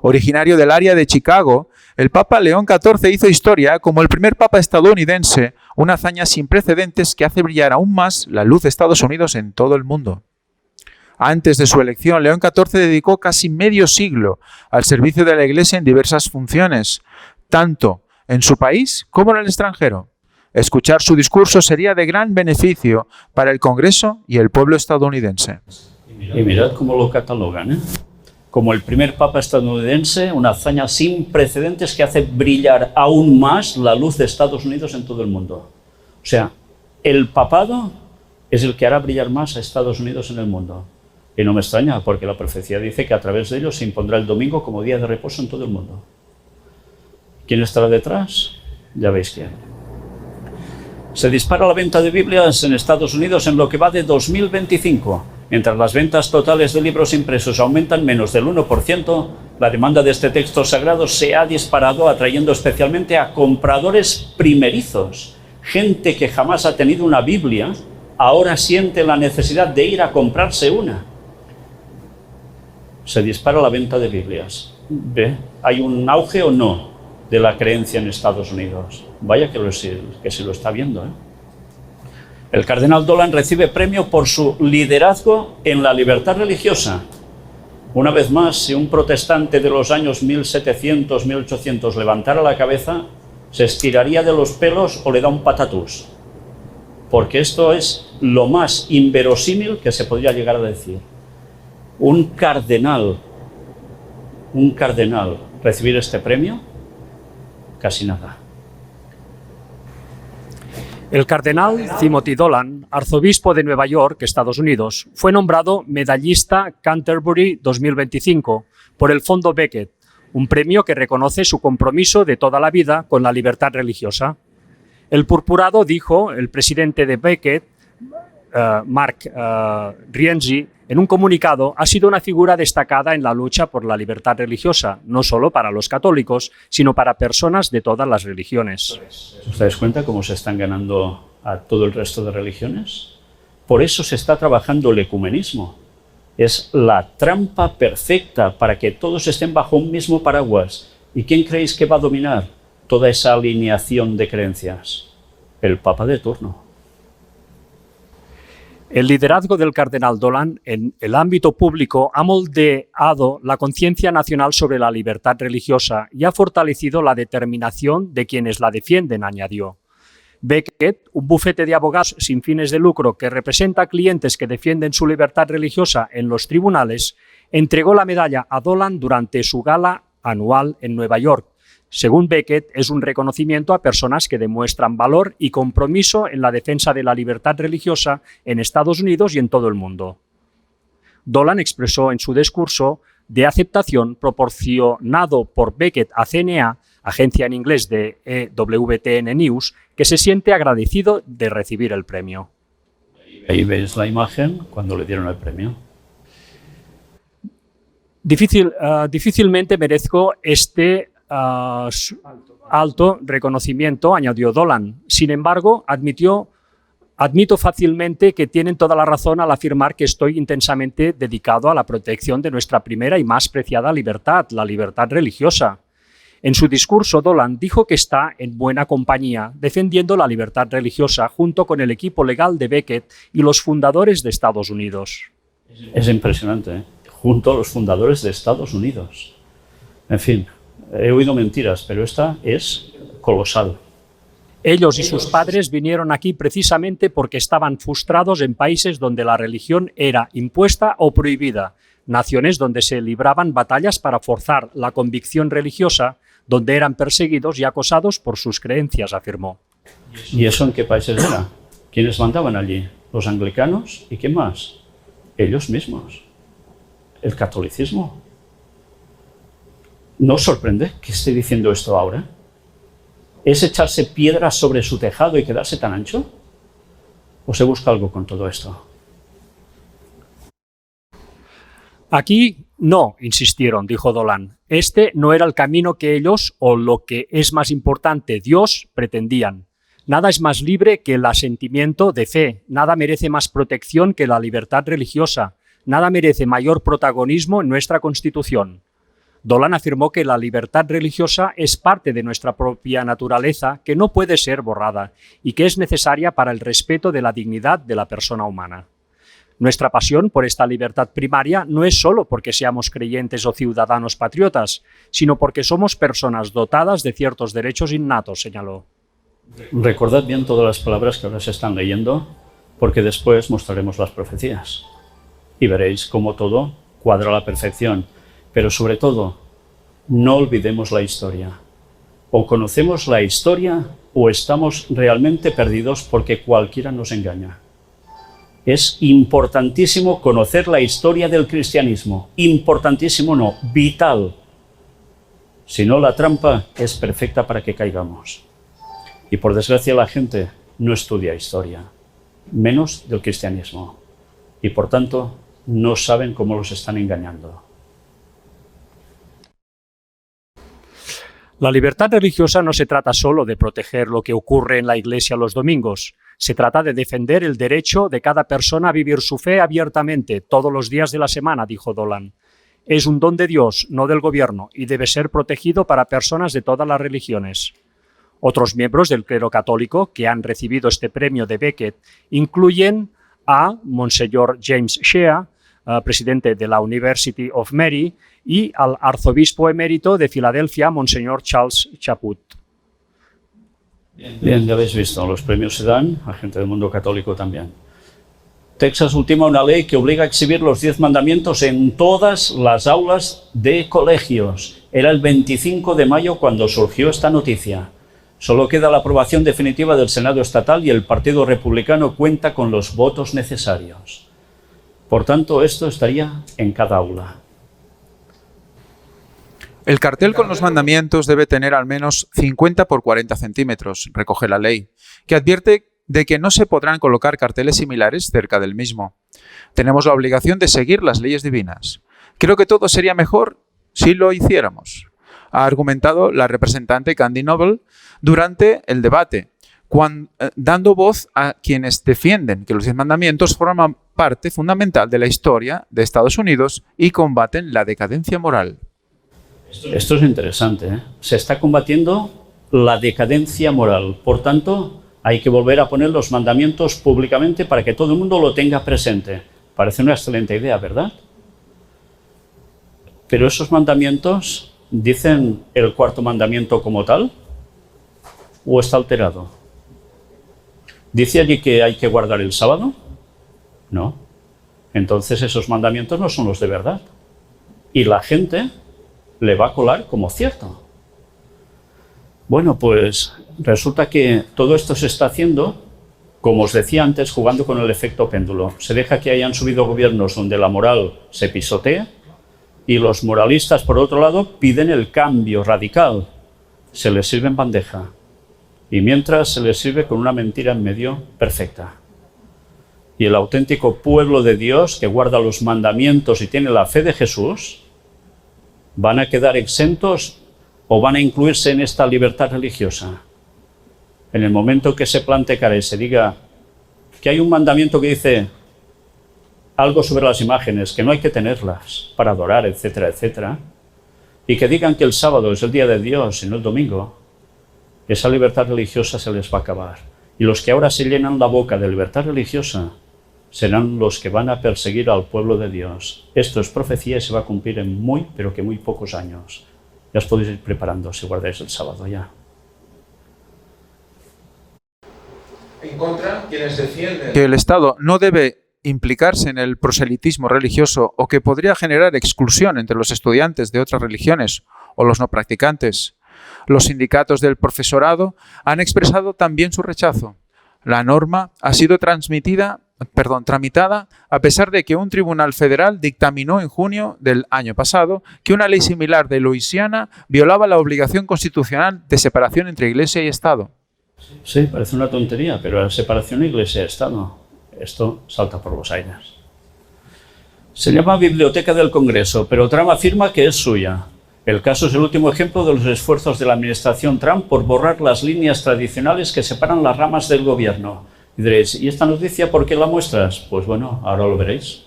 Originario del área de Chicago, el Papa León XIV hizo historia como el primer Papa estadounidense, una hazaña sin precedentes que hace brillar aún más la luz de Estados Unidos en todo el mundo. Antes de su elección, León XIV dedicó casi medio siglo al servicio de la Iglesia en diversas funciones, tanto en su país como en el extranjero. Escuchar su discurso sería de gran beneficio para el Congreso y el pueblo estadounidense. Y mirad cómo lo catalogan, como el primer Papa estadounidense, una hazaña sin precedentes que hace brillar aún más la luz de Estados Unidos en todo el mundo. O sea, el papado es el que hará brillar más a Estados Unidos en el mundo. Y no me extraña, porque la profecía dice que a través de ellos se impondrá el domingo como día de reposo en todo el mundo. ¿Quién estará detrás? Ya veis quién. Se dispara la venta de Biblias en Estados Unidos en lo que va de 2025. Mientras las ventas totales de libros impresos aumentan menos del 1%, la demanda de este texto sagrado se ha disparado, atrayendo especialmente a compradores primerizos. Gente que jamás ha tenido una Biblia, ahora siente la necesidad de ir a comprarse una. Se dispara la venta de Biblias. ¿Ve? ¿Hay un auge o no de la creencia en Estados Unidos? Vaya que se lo está viendo, El cardenal Dolan recibe premio por su liderazgo en la libertad religiosa. Una vez más, si un protestante de los años 1700, 1800 levantara la cabeza, se estiraría de los pelos o le da un patatús. Porque esto es lo más inverosímil que se podría llegar a decir. Un cardenal recibir este premio, casi nada. El cardenal Timothy Dolan, arzobispo de Nueva York, Estados Unidos, fue nombrado medallista Canterbury 2025 por el Fondo Becket, un premio que reconoce su compromiso de toda la vida con la libertad religiosa. El purpurado, dijo el presidente de Becket, Mark Rienzi, en un comunicado, ha sido una figura destacada en la lucha por la libertad religiosa, no solo para los católicos, sino para personas de todas las religiones. ¿Os dais cuenta cómo se están ganando a todo el resto de religiones? Por eso se está trabajando el ecumenismo. Es la trampa perfecta para que todos estén bajo un mismo paraguas. ¿Y quién creéis que va a dominar toda esa alineación de creencias? El Papa de turno. El liderazgo del cardenal Dolan en el ámbito público ha moldeado la conciencia nacional sobre la libertad religiosa y ha fortalecido la determinación de quienes la defienden, añadió. Becket, un bufete de abogados sin fines de lucro que representa a clientes que defienden su libertad religiosa en los tribunales, entregó la medalla a Dolan durante su gala anual en Nueva York, Según Beckett, es un reconocimiento a personas que demuestran valor y compromiso en la defensa de la libertad religiosa en Estados Unidos y en todo el mundo. Dolan expresó en su discurso de aceptación proporcionado por Beckett a CNA, agencia en inglés de EWTN News, que se siente agradecido de recibir el premio. Ahí veis la imagen cuando le dieron el premio. Difícilmente merezco este alto reconocimiento, añadió Dolan. Sin embargo, admito fácilmente que tienen toda la razón al afirmar que estoy intensamente dedicado a la protección de nuestra primera y más preciada libertad, la libertad religiosa. En su discurso, Dolan dijo que está en buena compañía defendiendo la libertad religiosa junto con el equipo legal de Beckett y los fundadores de Estados Unidos. Es impresionante, ¿eh? Junto a los fundadores de Estados Unidos. En fin, he oído mentiras, pero esta es colosal. Ellos y sus padres vinieron aquí precisamente porque estaban frustrados en países donde la religión era impuesta o prohibida, naciones donde se libraban batallas para forzar la convicción religiosa, donde eran perseguidos y acosados por sus creencias, afirmó. ¿Y eso en qué países era? ¿Quiénes mandaban allí? ¿Los anglicanos? ¿Y quién más? Ellos mismos. El catolicismo. ¿No os sorprende que esté diciendo esto ahora? ¿Es echarse piedras sobre su tejado y quedarse tan ancho? ¿O se busca algo con todo esto? Aquí no, insistieron, dijo Dolan. Este no era el camino que ellos, o lo que es más importante, Dios, pretendían. Nada es más libre que el asentimiento de fe, nada merece más protección que la libertad religiosa, nada merece mayor protagonismo en nuestra Constitución. Dolan afirmó que la libertad religiosa es parte de nuestra propia naturaleza que no puede ser borrada y que es necesaria para el respeto de la dignidad de la persona humana. Nuestra pasión por esta libertad primaria no es solo porque seamos creyentes o ciudadanos patriotas, sino porque somos personas dotadas de ciertos derechos innatos, señaló. Recordad bien todas las palabras que ahora se están leyendo, porque después mostraremos las profecías. Y veréis cómo todo cuadra a la perfección. Pero sobre todo, no olvidemos la historia. O conocemos la historia o estamos realmente perdidos porque cualquiera nos engaña. Es importantísimo conocer la historia del cristianismo. Importantísimo no, vital. Si no, la trampa es perfecta para que caigamos. Y por desgracia la gente no estudia historia, menos del cristianismo. Y por tanto, no saben cómo los están engañando. La libertad religiosa no se trata solo de proteger lo que ocurre en la iglesia los domingos. Se trata de defender el derecho de cada persona a vivir su fe abiertamente todos los días de la semana, dijo Dolan. Es un don de Dios, no del gobierno, y debe ser protegido para personas de todas las religiones. Otros miembros del clero católico que han recibido este premio de Beckett incluyen a Monseñor James Shea, presidente de la University of Mary, y al arzobispo emérito de Filadelfia, Monseñor Charles Chaput. Bien, ya habéis visto, los premios se dan a gente del mundo católico también. Texas ultima una ley que obliga a exhibir los 10 mandamientos en todas las aulas de colegios. Era el 25 de mayo cuando surgió esta noticia. Solo queda la aprobación definitiva del Senado estatal y el Partido Republicano cuenta con los votos necesarios. Por tanto, esto estaría en cada aula. El cartel con los mandamientos debe tener al menos 50 por 40 centímetros, recoge la ley, que advierte de que no se podrán colocar carteles similares cerca del mismo. Tenemos la obligación de seguir las leyes divinas. Creo que todo sería mejor si lo hiciéramos, ha argumentado la representante Candy Noble durante el debate, dando voz a quienes defienden que los 10 mandamientos forman parte fundamental de la historia de Estados Unidos y combaten la decadencia moral. Esto es interesante, ¿eh? Se está combatiendo la decadencia moral. Por tanto, hay que volver a poner los mandamientos públicamente para que todo el mundo lo tenga presente. Parece una excelente idea, ¿verdad? Pero esos mandamientos, ¿dicen el cuarto mandamiento como tal? ¿O está alterado? ¿Dice allí que hay que guardar el sábado? No. Entonces esos mandamientos no son los de verdad. Y la gente le va a colar como cierto. Bueno, pues resulta que todo esto se está haciendo, como os decía antes, jugando con el efecto péndulo. Se deja que hayan subido gobiernos donde la moral se pisotee y los moralistas, por otro lado, piden el cambio radical. Se les sirve en bandeja y mientras se les sirve con una mentira en medio perfecta. Y el auténtico pueblo de Dios que guarda los mandamientos y tiene la fe de Jesús, van a quedar exentos o van a incluirse en esta libertad religiosa. En el momento que se plante cara y se diga que hay un mandamiento que dice algo sobre las imágenes, que no hay que tenerlas para adorar, etcétera, etcétera, y que digan que el sábado es el día de Dios y no el domingo, esa libertad religiosa se les va a acabar. Y los que ahora se llenan la boca de libertad religiosa serán los que van a perseguir al pueblo de Dios. Esto es profecía y se va a cumplir en muy, pero que muy pocos años. Ya os podéis ir preparando si guardáis el sábado ya. En contra, quienes defienden que el Estado no debe implicarse en el proselitismo religioso o que podría generar exclusión entre los estudiantes de otras religiones o los no practicantes. Los sindicatos del profesorado han expresado también su rechazo. La norma ha sido tramitada a pesar de que un tribunal federal dictaminó en junio del año pasado que una ley similar de Luisiana violaba la obligación constitucional de separación entre Iglesia y Estado. Sí, parece una tontería, pero la separación Iglesia-Estado, esto salta por los aires. Se llama Biblioteca del Congreso, pero Trump afirma que es suya. El caso es el último ejemplo de los esfuerzos de la administración Trump por borrar las líneas tradicionales que separan las ramas del gobierno. Y diréis, ¿y esta noticia por qué la muestras? Pues bueno, ahora lo veréis.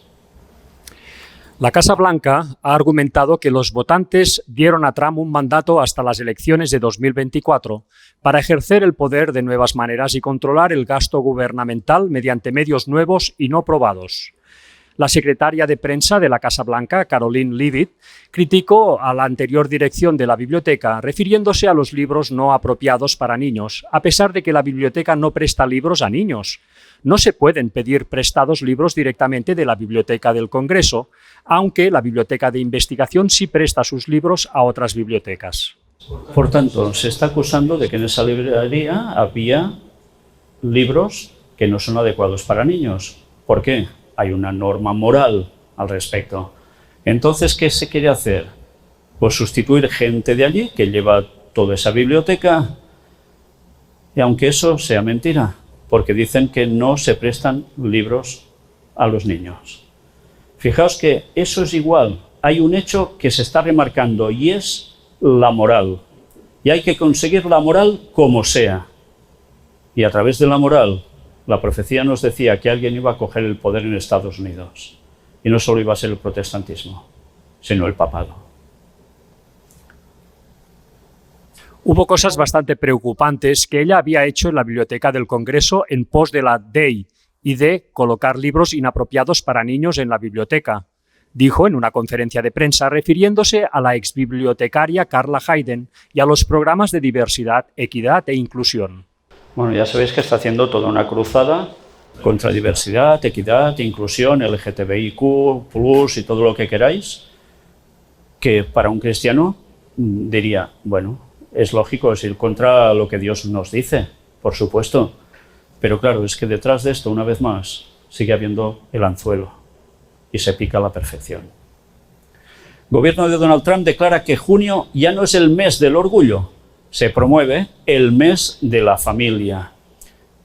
La Casa Blanca ha argumentado que los votantes dieron a Trump un mandato hasta las elecciones de 2024 para ejercer el poder de nuevas maneras y controlar el gasto gubernamental mediante medios nuevos y no probados. La secretaria de prensa de la Casa Blanca, Caroline Leavitt, criticó a la anterior dirección de la biblioteca refiriéndose a los libros no apropiados para niños, a pesar de que la biblioteca no presta libros a niños. No se pueden pedir prestados libros directamente de la Biblioteca del Congreso, aunque la Biblioteca de Investigación sí presta sus libros a otras bibliotecas. Por tanto, se está acusando de que en esa librería había libros que no son adecuados para niños. ¿Por qué? Hay una norma moral al respecto. Entonces, ¿qué se quiere hacer? Pues sustituir gente de allí que lleva toda esa biblioteca, y aunque eso sea mentira, porque dicen que no se prestan libros a los niños. Fijaos que eso es igual. Hay un hecho que se está remarcando y es la moral. Y hay que conseguir la moral como sea. Y a través de la moral, la profecía nos decía que alguien iba a coger el poder en Estados Unidos. Y no solo iba a ser el protestantismo, sino el papado. Hubo cosas bastante preocupantes que ella había hecho en la Biblioteca del Congreso en pos de la ley y de colocar libros inapropiados para niños en la biblioteca, dijo en una conferencia de prensa refiriéndose a la exbibliotecaria Carla Hayden y a los programas de diversidad, equidad e inclusión. Bueno, ya sabéis que está haciendo toda una cruzada contra diversidad, equidad, inclusión, LGTBIQ+, y todo lo que queráis, que para un cristiano diría, bueno, es lógico, es ir contra lo que Dios nos dice, por supuesto. Pero claro, es que detrás de esto, una vez más, sigue habiendo el anzuelo y se pica a la perfección. El gobierno de Donald Trump declara que junio ya no es el mes del orgullo, se promueve el mes de la familia.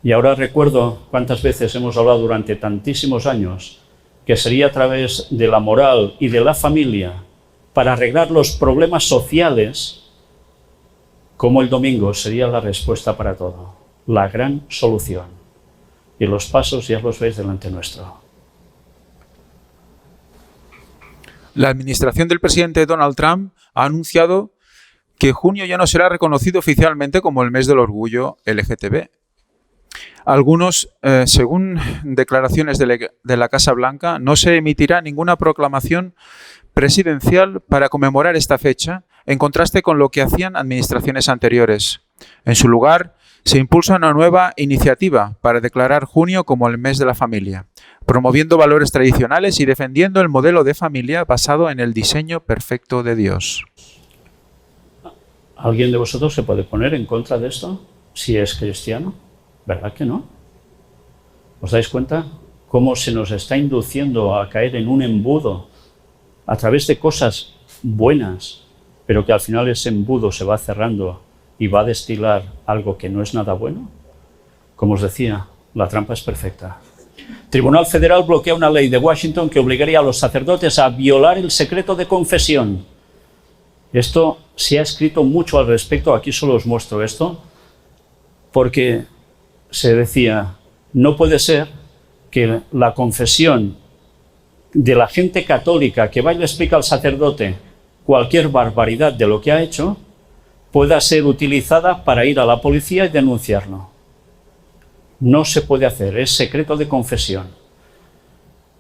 Y ahora recuerdo cuántas veces hemos hablado durante tantísimos años que sería a través de la moral y de la familia para arreglar los problemas sociales, como el domingo sería la respuesta para todo, la gran solución. Y los pasos ya los veis delante nuestro. La administración del presidente Donald Trump ha anunciado que junio ya no será reconocido oficialmente como el mes del orgullo LGTB. Algunos, según declaraciones de la Casa Blanca, no se emitirá ninguna proclamación presidencial para conmemorar esta fecha, en contraste con lo que hacían administraciones anteriores. En su lugar, se impulsa una nueva iniciativa para declarar junio como el mes de la familia, promoviendo valores tradicionales y defendiendo el modelo de familia basado en el diseño perfecto de Dios. ¿Alguien de vosotros se puede poner en contra de esto si es cristiano? ¿Verdad que no? ¿Os dais cuenta cómo se nos está induciendo a caer en un embudo a través de cosas buenas, pero que al final ese embudo se va cerrando y va a destilar algo que no es nada bueno? Como os decía, la trampa es perfecta. Tribunal Federal bloquea una ley de Washington que obligaría a los sacerdotes a violar el secreto de confesión. Esto se ha escrito mucho al respecto, aquí solo os muestro esto, porque se decía, no puede ser que la confesión de la gente católica que va y le explica al sacerdote cualquier barbaridad de lo que ha hecho, pueda ser utilizada para ir a la policía y denunciarlo. No se puede hacer, es secreto de confesión.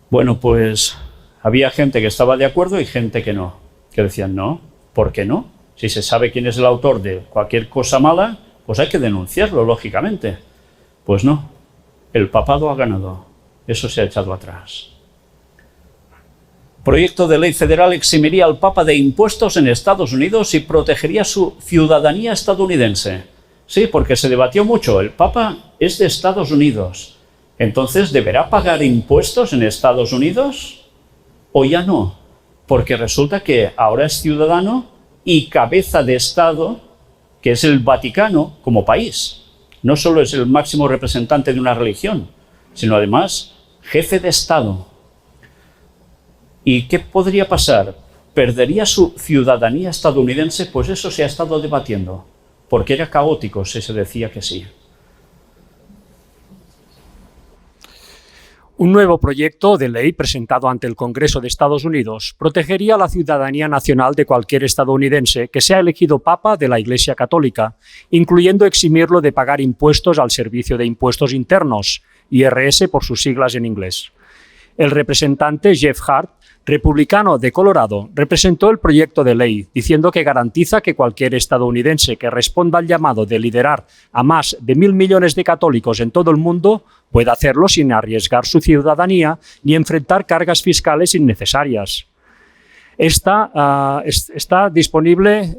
Bueno, pues había gente que estaba de acuerdo y gente que no, que decían no, ¿por qué no? Si se sabe quién es el autor de cualquier cosa mala, pues hay que denunciarlo, lógicamente. Pues no, el papado ha ganado, eso se ha echado atrás. Proyecto de ley federal eximiría al Papa de impuestos en Estados Unidos y protegería su ciudadanía estadounidense. Sí, porque se debatió mucho, el Papa es de Estados Unidos, entonces ¿deberá pagar impuestos en Estados Unidos o ya no? Porque resulta que ahora es ciudadano y cabeza de Estado, que es el Vaticano como país. No solo es el máximo representante de una religión, sino además jefe de Estado. ¿Y qué podría pasar? ¿Perdería su ciudadanía estadounidense? Pues eso se ha estado debatiendo, porque era caótico si se decía que sí. Un nuevo proyecto de ley presentado ante el Congreso de Estados Unidos protegería la ciudadanía nacional de cualquier estadounidense que sea elegido Papa de la Iglesia Católica, incluyendo eximirlo de pagar impuestos al Servicio de Impuestos Internos, IRS por sus siglas en inglés. El representante Jeff Hart, republicano de Colorado, representó el proyecto de ley, diciendo que garantiza que cualquier estadounidense que responda al llamado de liderar a más de 1.000 millones de católicos en todo el mundo pueda hacerlo sin arriesgar su ciudadanía ni enfrentar cargas fiscales innecesarias. Está disponible,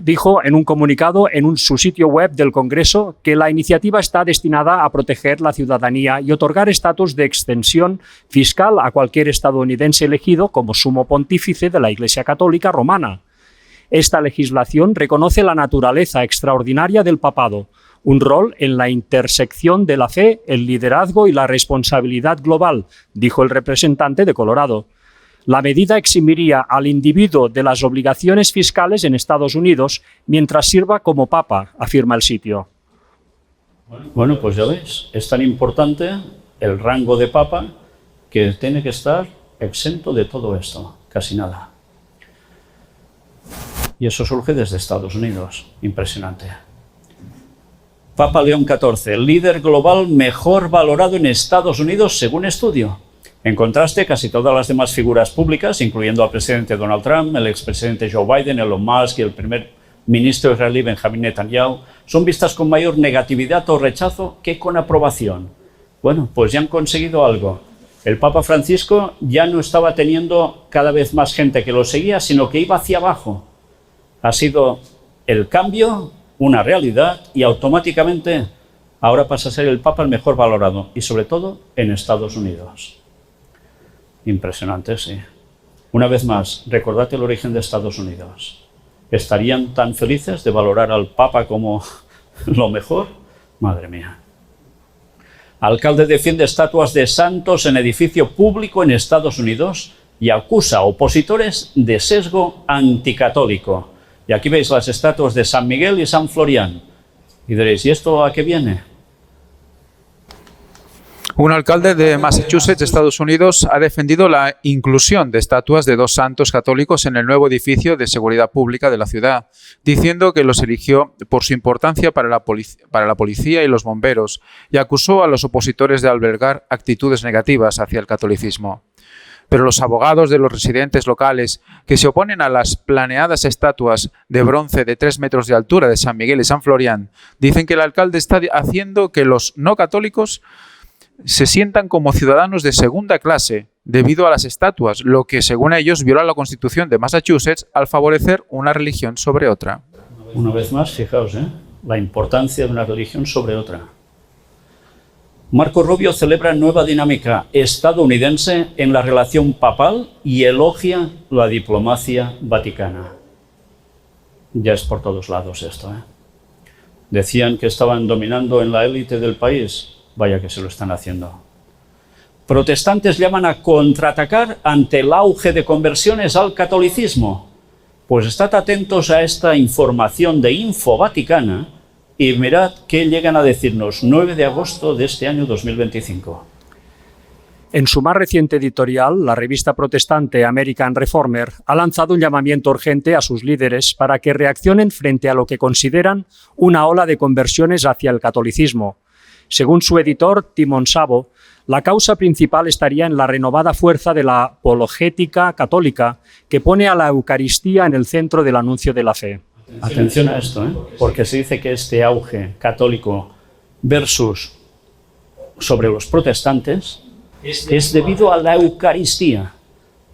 dijo en un comunicado en su sitio web del Congreso, que la iniciativa está destinada a proteger la ciudadanía y otorgar estatus de extensión fiscal a cualquier estadounidense elegido como sumo pontífice de la Iglesia Católica Romana. Esta legislación reconoce la naturaleza extraordinaria del papado, un rol en la intersección de la fe, el liderazgo y la responsabilidad global, dijo el representante de Colorado. La medida eximiría al individuo de las obligaciones fiscales en Estados Unidos mientras sirva como papa, afirma el sitio. Bueno, pues ya ves, es tan importante el rango de papa que tiene que estar exento de todo esto, casi nada. Y eso surge desde Estados Unidos, impresionante. Papa León XIV, líder global mejor valorado en Estados Unidos según estudio. En contraste, casi todas las demás figuras públicas, incluyendo al presidente Donald Trump, el expresidente Joe Biden, Elon Musk y el primer ministro israelí Benjamin Netanyahu, son vistas con mayor negatividad o rechazo que con aprobación. Bueno, pues ya han conseguido algo. El Papa Francisco ya no estaba teniendo cada vez más gente que lo seguía, sino que iba hacia abajo. Ha sido el cambio una realidad y automáticamente ahora pasa a ser el Papa el mejor valorado, y sobre todo en Estados Unidos. Impresionante, sí. Una vez más, recordad el origen de Estados Unidos. ¿Estarían tan felices de valorar al Papa como lo mejor? Madre mía. Alcalde defiende estatuas de santos en edificio público en Estados Unidos y acusa a opositores de sesgo anticatólico. Y aquí veis las estatuas de San Miguel y San Florián. Y diréis, ¿y esto a qué viene? Un alcalde de Massachusetts, Estados Unidos, ha defendido la inclusión de estatuas de dos santos católicos en el nuevo edificio de seguridad pública de la ciudad, diciendo que los eligió por su importancia para la policía y los bomberos, y acusó a los opositores de albergar actitudes negativas hacia el catolicismo. Pero los abogados de los residentes locales que se oponen a las planeadas estatuas de bronce de 3 metros de altura de San Miguel y San Florián dicen que el alcalde está haciendo que los no católicos se sientan como ciudadanos de segunda clase debido a las estatuas, lo que según ellos viola la Constitución de Massachusetts al favorecer una religión sobre otra. Una vez más, fijaos, la importancia de una religión sobre otra. Marco Rubio celebra nueva dinámica estadounidense en la relación papal y elogia la diplomacia vaticana. Ya es por todos lados esto. Decían que estaban dominando en la élite del país. Vaya que se lo están haciendo. Protestantes llaman a contraatacar ante el auge de conversiones al catolicismo. Pues estad atentos a esta información de Info Vaticana y mirad qué llegan a decirnos 9 de agosto de este año 2025. En su más reciente editorial, la revista protestante American Reformer ha lanzado un llamamiento urgente a sus líderes para que reaccionen frente a lo que consideran una ola de conversiones hacia el catolicismo. Según su editor, Timon Sabo, la causa principal estaría en la renovada fuerza de la apologética católica que pone a la Eucaristía en el centro del anuncio de la fe. Atención a esto, porque se dice que este auge católico versus sobre los protestantes es debido a la Eucaristía,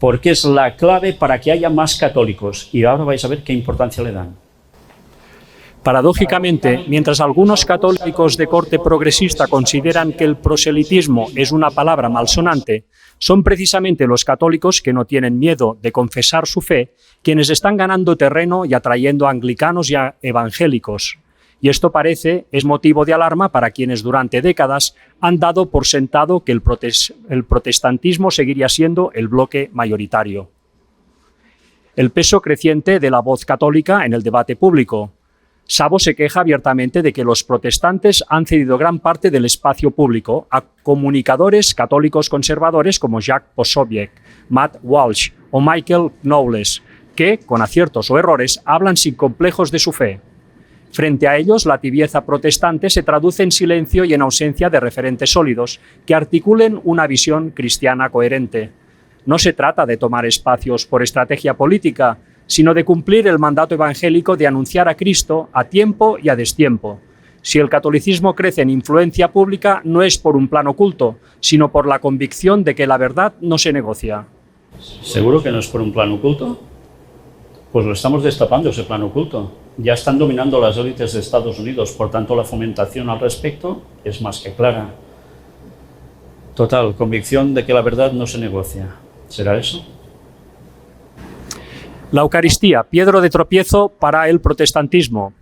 porque es la clave para que haya más católicos. Y ahora vais a ver qué importancia le dan. Paradójicamente, mientras algunos católicos de corte progresista consideran que el proselitismo es una palabra malsonante, son precisamente los católicos que no tienen miedo de confesar su fe quienes están ganando terreno y atrayendo a anglicanos y a evangélicos. Y esto es motivo de alarma para quienes durante décadas han dado por sentado que el protestantismo seguiría siendo el bloque mayoritario. El peso creciente de la voz católica en el debate público. Sabo se queja abiertamente de que los protestantes han cedido gran parte del espacio público a comunicadores católicos conservadores como Jack Posobiec, Matt Walsh o Michael Knowles, que, con aciertos o errores, hablan sin complejos de su fe. Frente a ellos, la tibieza protestante se traduce en silencio y en ausencia de referentes sólidos que articulen una visión cristiana coherente. No se trata de tomar espacios por estrategia política, sino de cumplir el mandato evangélico de anunciar a Cristo a tiempo y a destiempo. Si el catolicismo crece en influencia pública, no es por un plan oculto, sino por la convicción de que la verdad no se negocia. ¿Seguro que no es por un plan oculto? Pues lo estamos destapando, ese plan oculto. Ya están dominando las élites de Estados Unidos, por tanto la fomentación al respecto es más que clara. Total, convicción de que la verdad no se negocia. ¿Será eso? La Eucaristía, piedra de tropiezo para el protestantismo.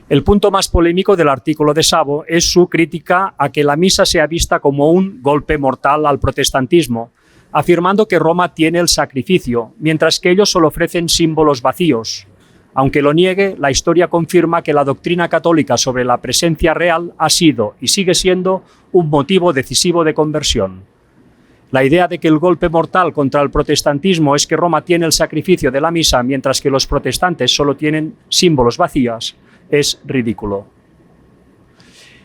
El punto más polémico del artículo de Sabo es su crítica a que la misa sea vista como un golpe mortal al protestantismo, afirmando que Roma tiene el sacrificio, mientras que ellos solo ofrecen símbolos vacíos. Aunque lo niegue, la historia confirma que la doctrina católica sobre la presencia real ha sido y sigue siendo un motivo decisivo de conversión. La idea de que el golpe mortal contra el protestantismo es que Roma tiene el sacrificio de la misa mientras que los protestantes solo tienen símbolos vacíos es ridículo.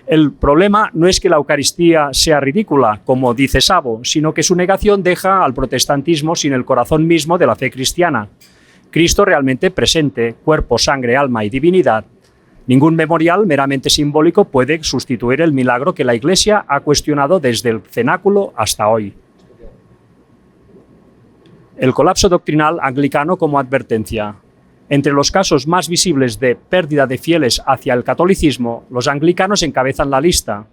El problema no es que la Eucaristía sea ridícula, como dice Sabo, sino que su negación deja al protestantismo sin el corazón mismo de la fe cristiana. Cristo realmente presente, cuerpo, sangre, alma y divinidad. Ningún memorial meramente simbólico puede sustituir el milagro que la Iglesia ha cuestionado desde el cenáculo hasta hoy. El colapso doctrinal anglicano como advertencia. Entre los casos más visibles de pérdida de fieles hacia el catolicismo, los anglicanos encabezan la lista.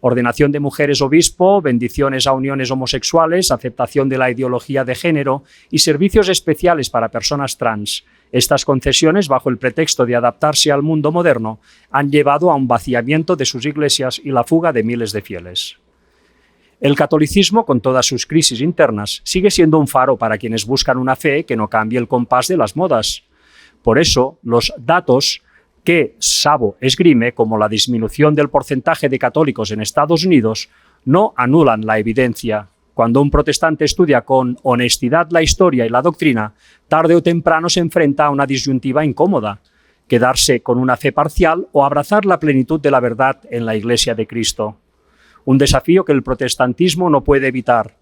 Ordenación de mujeres obispo, bendiciones a uniones homosexuales, aceptación de la ideología de género y servicios especiales para personas trans. Estas concesiones, bajo el pretexto de adaptarse al mundo moderno, han llevado a un vaciamiento de sus iglesias y la fuga de miles de fieles. El catolicismo, con todas sus crisis internas, sigue siendo un faro para quienes buscan una fe que no cambie el compás de las modas. Por eso, los datos que Sabo esgrime, como la disminución del porcentaje de católicos en Estados Unidos, no anulan la evidencia. Cuando un protestante estudia con honestidad la historia y la doctrina, tarde o temprano se enfrenta a una disyuntiva incómoda: quedarse con una fe parcial o abrazar la plenitud de la verdad en la Iglesia de Cristo. Un desafío que el protestantismo no puede evitar.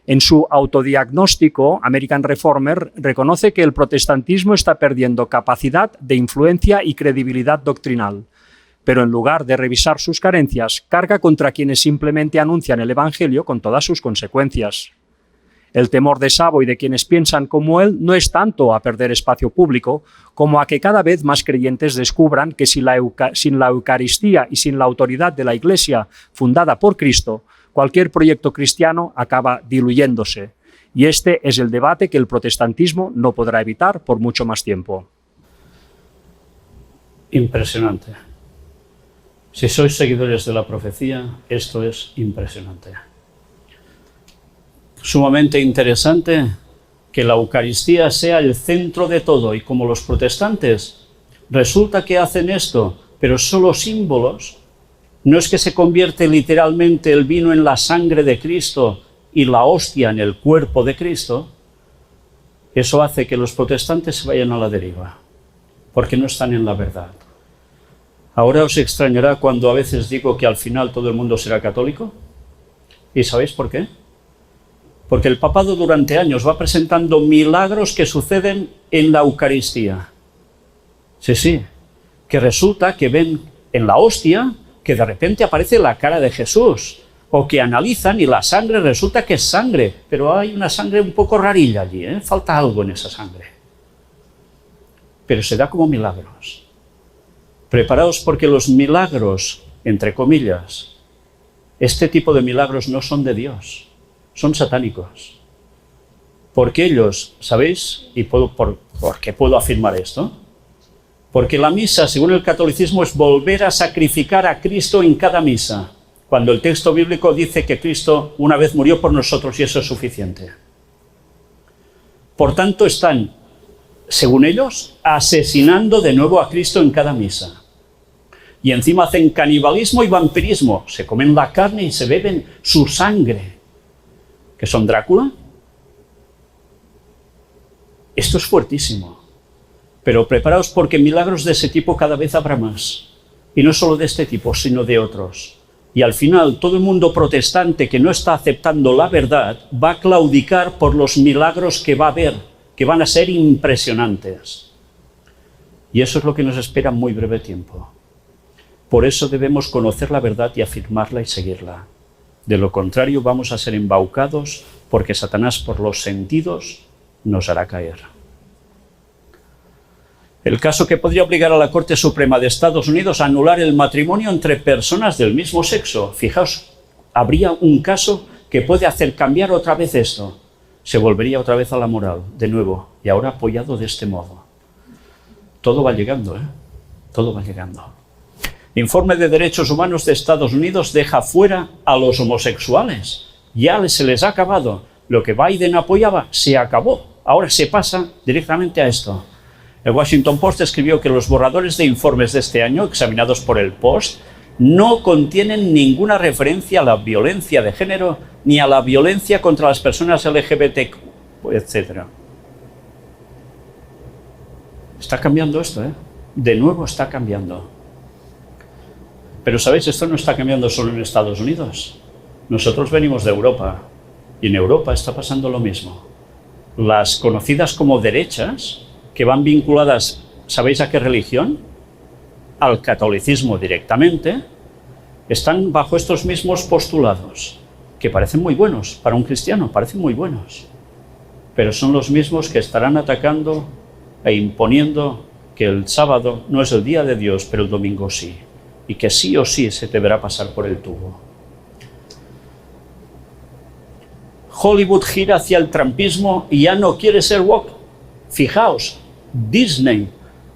En su autodiagnóstico, American Reformer reconoce que el protestantismo está perdiendo capacidad de influencia y credibilidad doctrinal, pero en lugar de revisar sus carencias, carga contra quienes simplemente anuncian el Evangelio con todas sus consecuencias. El temor de Sabo y de quienes piensan como él no es tanto a perder espacio público como a que cada vez más creyentes descubran que sin la Eucaristía y sin la autoridad de la Iglesia fundada por Cristo, cualquier proyecto cristiano acaba diluyéndose. Y este es el debate que el protestantismo no podrá evitar por mucho más tiempo. Impresionante. Si sois seguidores de la profecía, esto es impresionante. Sumamente interesante que la Eucaristía sea el centro de todo, y como los protestantes resulta que hacen esto, pero solo símbolos, no es que se convierte literalmente el vino en la sangre de Cristo y la hostia en el cuerpo de Cristo, eso hace que los protestantes se vayan a la deriva, porque no están en la verdad. Ahora os extrañará cuando a veces digo que al final todo el mundo será católico. ¿Y sabéis por qué? Porque el papado durante años va presentando milagros que suceden en la Eucaristía. Sí, que resulta que ven en la hostia que de repente aparece la cara de Jesús, o que analizan y la sangre resulta que es sangre, pero hay una sangre un poco rarilla allí, falta algo en esa sangre. Pero se da como milagros. Preparaos porque los milagros, entre comillas, este tipo de milagros no son de Dios, son satánicos. Porque ellos, ¿sabéis? ¿Y por qué puedo afirmar esto? Porque la misa, según el catolicismo, es volver a sacrificar a Cristo en cada misa, cuando el texto bíblico dice que Cristo una vez murió por nosotros y eso es suficiente. Por tanto, están, según ellos, asesinando de nuevo a Cristo en cada misa. Y encima hacen canibalismo y vampirismo. Se comen la carne y se beben su sangre. ¿Que son Drácula? Esto es fuertísimo. Pero preparaos porque milagros de ese tipo cada vez habrá más. Y no solo de este tipo, sino de otros. Y al final todo el mundo protestante que no está aceptando la verdad va a claudicar por los milagros que va a haber, que van a ser impresionantes. Y eso es lo que nos espera en muy breve tiempo. Por eso debemos conocer la verdad y afirmarla y seguirla. De lo contrario vamos a ser embaucados porque Satanás por los sentidos nos hará caer. El caso que podría obligar a la Corte Suprema de Estados Unidos a anular el matrimonio entre personas del mismo sexo. Fijaos, habría un caso que puede hacer cambiar otra vez esto. Se volvería otra vez a la moral, de nuevo, y ahora apoyado de este modo. Todo va llegando, Todo va llegando. Informe de Derechos Humanos de Estados Unidos deja fuera a los homosexuales. Ya se les ha acabado. Lo que Biden apoyaba se acabó. Ahora se pasa directamente a esto. El Washington Post escribió que los borradores de informes de este año, examinados por el Post, no contienen ninguna referencia a la violencia de género ni a la violencia contra las personas LGBT, etc. Está cambiando esto, De nuevo está cambiando. Pero, ¿sabéis? Esto no está cambiando solo en Estados Unidos. Nosotros venimos de Europa, y en Europa está pasando lo mismo. Las conocidas como derechas, que van vinculadas, ¿sabéis a qué religión? Al catolicismo directamente, están bajo estos mismos postulados, que parecen muy buenos, para un cristiano parecen muy buenos, pero son los mismos que estarán atacando e imponiendo que el sábado no es el día de Dios, pero el domingo sí, y que sí o sí se deberá pasar por el tubo. Hollywood gira hacia el trumpismo y ya no quiere ser woke. Fijaos, Disney,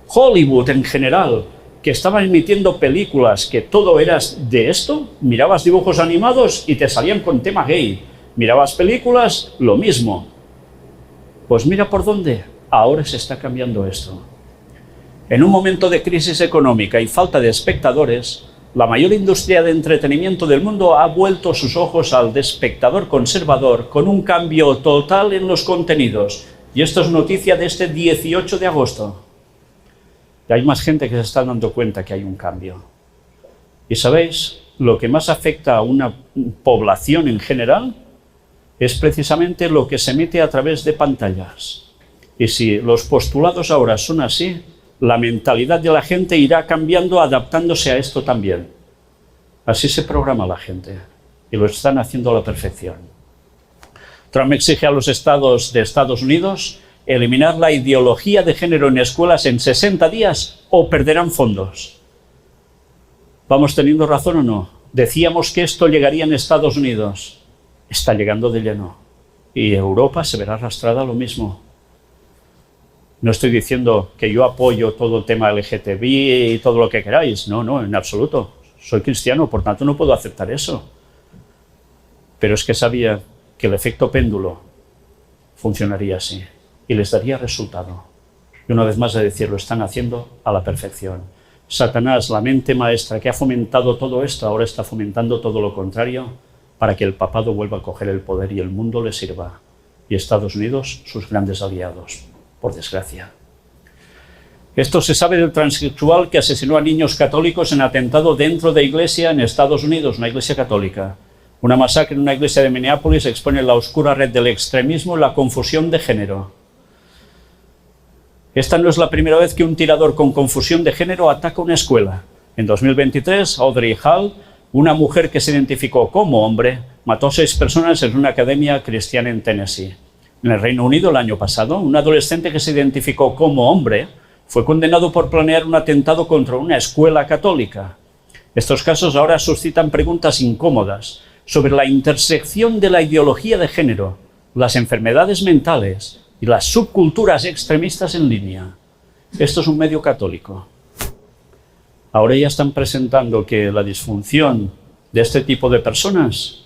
Hollywood en general, que estaban emitiendo películas que todo era de esto, mirabas dibujos animados y te salían con tema gay, mirabas películas, lo mismo. Pues mira por dónde, ahora se está cambiando esto. En un momento de crisis económica y falta de espectadores, la mayor industria de entretenimiento del mundo ha vuelto sus ojos al de espectador conservador con un cambio total en los contenidos. Y esto es noticia de este 18 de agosto. Y hay más gente que se está dando cuenta que hay un cambio. Y ¿sabéis? Lo que más afecta a una población en general es precisamente lo que se mete a través de pantallas. Y si los postulados ahora son así, la mentalidad de la gente irá cambiando, adaptándose a esto también. Así se programa la gente. Y lo están haciendo a la perfección. Trump exige a los estados de Estados Unidos eliminar la ideología de género en escuelas en 60 días o perderán fondos. ¿Vamos teniendo razón o no? Decíamos que esto llegaría en Estados Unidos. Está llegando de lleno. Y Europa se verá arrastrada a lo mismo. No estoy diciendo que yo apoyo todo el tema LGTBI y todo lo que queráis. No, no, en absoluto. Soy cristiano, por tanto no puedo aceptar eso. Pero es que sabía que el efecto péndulo funcionaría así y les daría resultado. Y una vez más de decir, lo están haciendo a la perfección. Satanás, la mente maestra que ha fomentado todo esto, ahora está fomentando todo lo contrario para que el papado vuelva a coger el poder y el mundo le sirva. Y Estados Unidos, sus grandes aliados, por desgracia. Esto se sabe del transexual que asesinó a niños católicos en atentado dentro de iglesia en Estados Unidos, una iglesia católica. Una masacre en una iglesia de Minneapolis expone la oscura red del extremismo y la confusión de género. Esta no es la primera vez que un tirador con confusión de género ataca una escuela. En 2023, Audrey Hall, una mujer que se identificó como hombre, mató a 6 personas en una academia cristiana en Tennessee. En el Reino Unido, el año pasado, un adolescente que se identificó como hombre fue condenado por planear un atentado contra una escuela católica. Estos casos ahora suscitan preguntas incómodas sobre la intersección de la ideología de género, las enfermedades mentales y las subculturas extremistas en línea. Esto es un medio católico. Ahora ya están presentando que la disfunción de este tipo de personas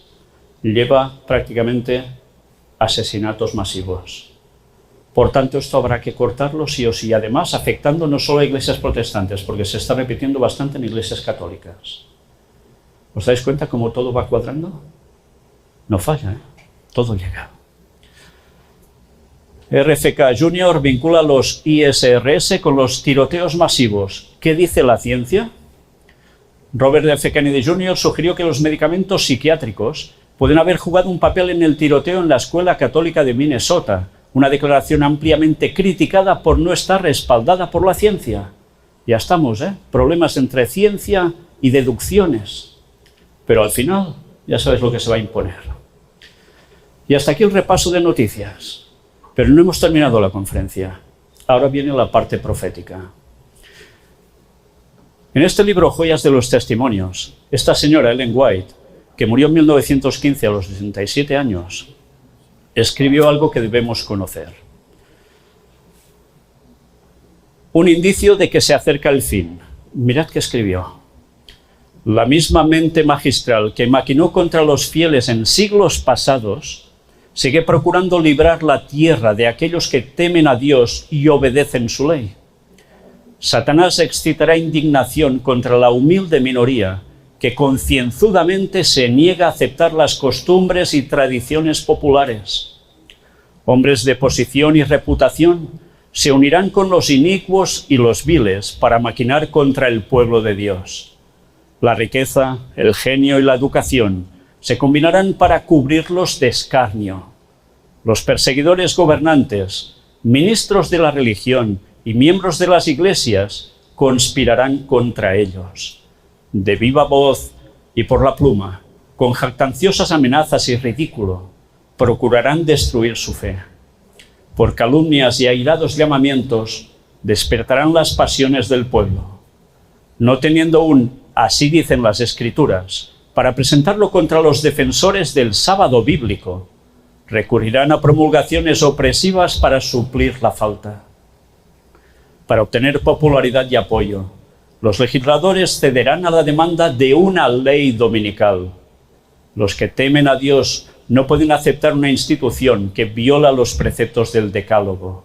lleva prácticamente a asesinatos masivos. Por tanto, esto habrá que cortarlo sí o sí, además afectando no solo a iglesias protestantes, porque se está repitiendo bastante en iglesias católicas. ¿Os dais cuenta cómo todo va cuadrando? No falla, ¿eh? Todo llega. RFK Jr. vincula los ISRS con los tiroteos masivos. ¿Qué dice la ciencia? Robert F. Kennedy Jr. sugirió que los medicamentos psiquiátricos pueden haber jugado un papel en el tiroteo en la Escuela Católica de Minnesota, una declaración ampliamente criticada por no estar respaldada por la ciencia. Ya estamos, ¿eh? Problemas entre ciencia y deducciones. Pero al final, ya sabes lo que se va a imponer. Y hasta aquí el repaso de noticias. Pero no hemos terminado la conferencia. Ahora viene la parte profética. En este libro, Joyas de los Testimonios, esta señora, Ellen White, que murió en 1915 a los 67 años, escribió algo que debemos conocer. Un indicio de que se acerca el fin. Mirad qué escribió. La misma mente magistral que maquinó contra los fieles en siglos pasados, sigue procurando librar la tierra de aquellos que temen a Dios y obedecen su ley. Satanás excitará indignación contra la humilde minoría que concienzudamente se niega a aceptar las costumbres y tradiciones populares. Hombres de posición y reputación se unirán con los inicuos y los viles para maquinar contra el pueblo de Dios. La riqueza, el genio y la educación se combinarán para cubrirlos de escarnio. Los perseguidores gobernantes, ministros de la religión y miembros de las iglesias conspirarán contra ellos. De viva voz y por la pluma, con jactanciosas amenazas y ridículo, procurarán destruir su fe. Por calumnias y airados llamamientos, despertarán las pasiones del pueblo. No teniendo así dicen las Escrituras, para presentarlo contra los defensores del sábado bíblico, recurrirán a promulgaciones opresivas para suplir la falta. Para obtener popularidad y apoyo, los legisladores cederán a la demanda de una ley dominical. Los que temen a Dios no pueden aceptar una institución que viola los preceptos del Decálogo.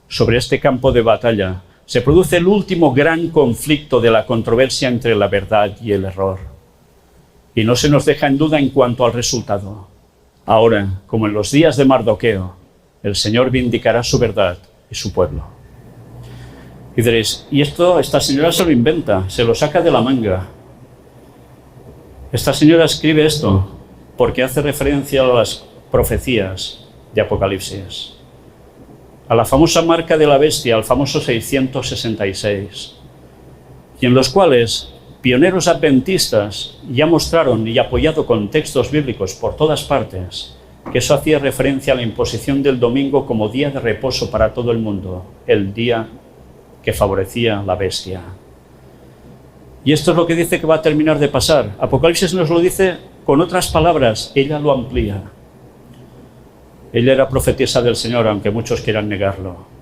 Sobre este campo de batalla se produce el último gran conflicto de la controversia entre la verdad y el error. Y no se nos deja en duda en cuanto al resultado. Ahora, como en los días de Mardoqueo, el Señor vindicará su verdad y su pueblo. Y diréis, ¿y esto esta señora se lo inventa? Se lo saca de la manga. Esta señora escribe esto porque hace referencia a las profecías de Apocalipsis, a la famosa marca de la bestia, al famoso 666, y en los cuales pioneros adventistas ya mostraron y apoyado con textos bíblicos por todas partes que eso hacía referencia a la imposición del domingo como día de reposo para todo el mundo, el día que favorecía la bestia. Y esto es lo que dice que va a terminar de pasar. Apocalipsis nos lo dice con otras palabras, ella lo amplía. Ella era profetisa del Señor, aunque muchos quieran negarlo.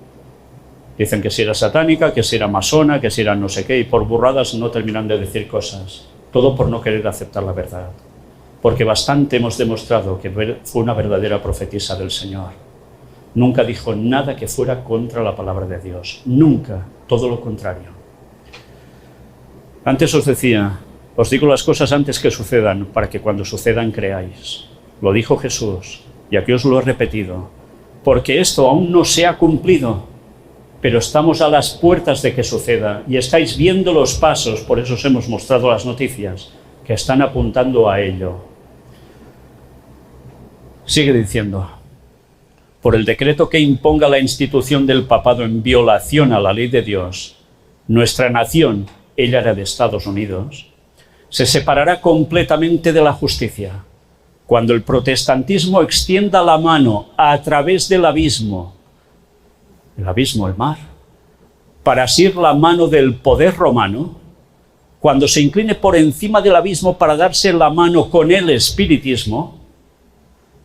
Dicen que si era satánica, que si era masona, que si era no sé qué, y por burradas no terminan de decir cosas. Todo por no querer aceptar la verdad. Porque bastante hemos demostrado que fue una verdadera profetisa del Señor. Nunca dijo nada que fuera contra la palabra de Dios. Nunca, todo lo contrario. Antes os decía, os digo las cosas antes que sucedan, para que cuando sucedan creáis. Lo dijo Jesús, y aquí os lo he repetido, porque esto aún no se ha cumplido, pero estamos a las puertas de que suceda, y estáis viendo los pasos, por eso os hemos mostrado las noticias, que están apuntando a ello. Sigue diciendo, por el decreto que imponga la institución del papado en violación a la ley de Dios, nuestra nación, ella era de Estados Unidos, se separará completamente de la justicia. Cuando el protestantismo extienda la mano a través del abismo, el mar, para asir la mano del poder romano, cuando se incline por encima del abismo para darse la mano con el espiritismo,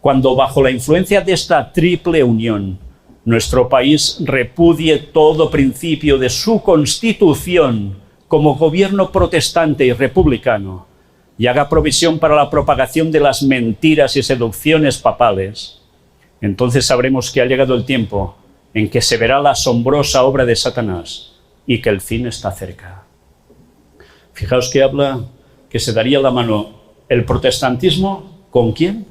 cuando bajo la influencia de esta triple unión, nuestro país repudie todo principio de su constitución como gobierno protestante y republicano y haga provisión para la propagación de las mentiras y seducciones papales, entonces sabremos que ha llegado el tiempo en que se verá la asombrosa obra de Satanás y que el fin está cerca. Fijaos que habla que se daría la mano el protestantismo, ¿con quién?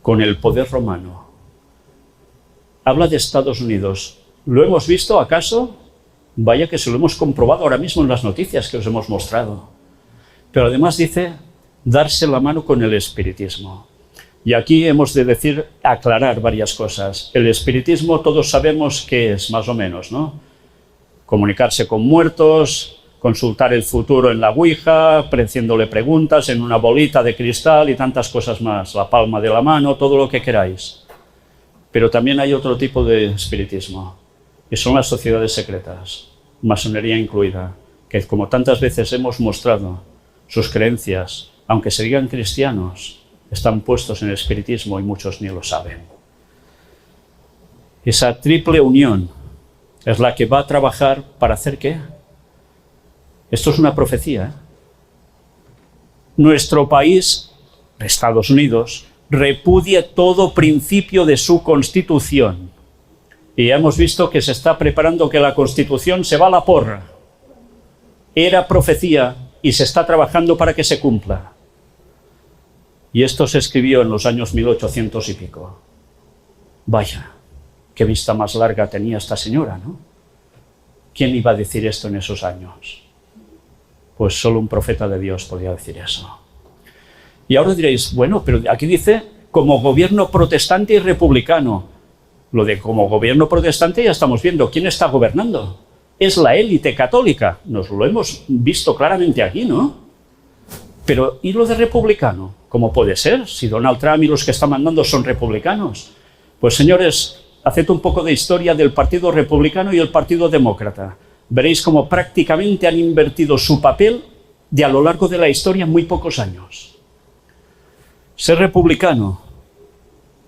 Con el poder romano. Habla de Estados Unidos. ¿Lo hemos visto acaso? Vaya que se lo hemos comprobado ahora mismo en las noticias que os hemos mostrado. Pero además dice darse la mano con el espiritismo. Y aquí hemos de aclarar varias cosas. El espiritismo todos sabemos qué es, más o menos, ¿no? Comunicarse con muertos, consultar el futuro en la Ouija, haciéndole preguntas en una bolita de cristal y tantas cosas más, la palma de la mano, todo lo que queráis. Pero también hay otro tipo de espiritismo, que son las sociedades secretas, masonería incluida, que como tantas veces hemos mostrado, sus creencias, aunque se digan cristianos, están puestos en el espiritismo y muchos ni lo saben. Esa triple unión es la que va a trabajar para hacer ¿qué? Esto es una profecía, ¿eh? Nuestro país, Estados Unidos, repudia todo principio de su Constitución. Y ya hemos visto que se está preparando que la Constitución se va a la porra. Era profecía y se está trabajando para que se cumpla. Y esto se escribió en los años 1800 y pico. Vaya, qué vista más larga tenía esta señora, ¿no? ¿Quién iba a decir esto en esos años? Pues solo un profeta de Dios podía decir eso. Y ahora diréis, bueno, pero aquí dice como gobierno protestante y republicano. Lo de como gobierno protestante ya estamos viendo. ¿Quién está gobernando? Es la élite católica. Nos lo hemos visto claramente aquí, ¿no? Pero, ¿y lo de republicano? ¿Cómo puede ser? Si Donald Trump y los que están mandando son republicanos. Pues señores, haced un poco de historia del Partido Republicano y el Partido Demócrata. Veréis cómo prácticamente han invertido su papel de a lo largo de la historia en muy pocos años. Ser republicano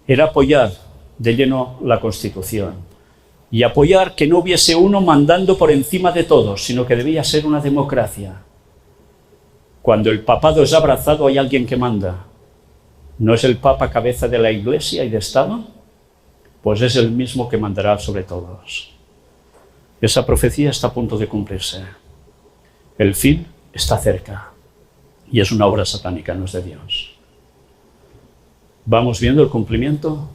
era apoyar de lleno la Constitución y apoyar que no hubiese uno mandando por encima de todos, sino que debía ser una democracia. Cuando el papado es abrazado hay alguien que manda. ¿No es el Papa cabeza de la Iglesia y de Estado? Pues es el mismo que mandará sobre todos. Esa profecía está a punto de cumplirse. El fin está cerca. Y es una obra satánica, no es de Dios. ¿Vamos viendo el cumplimiento?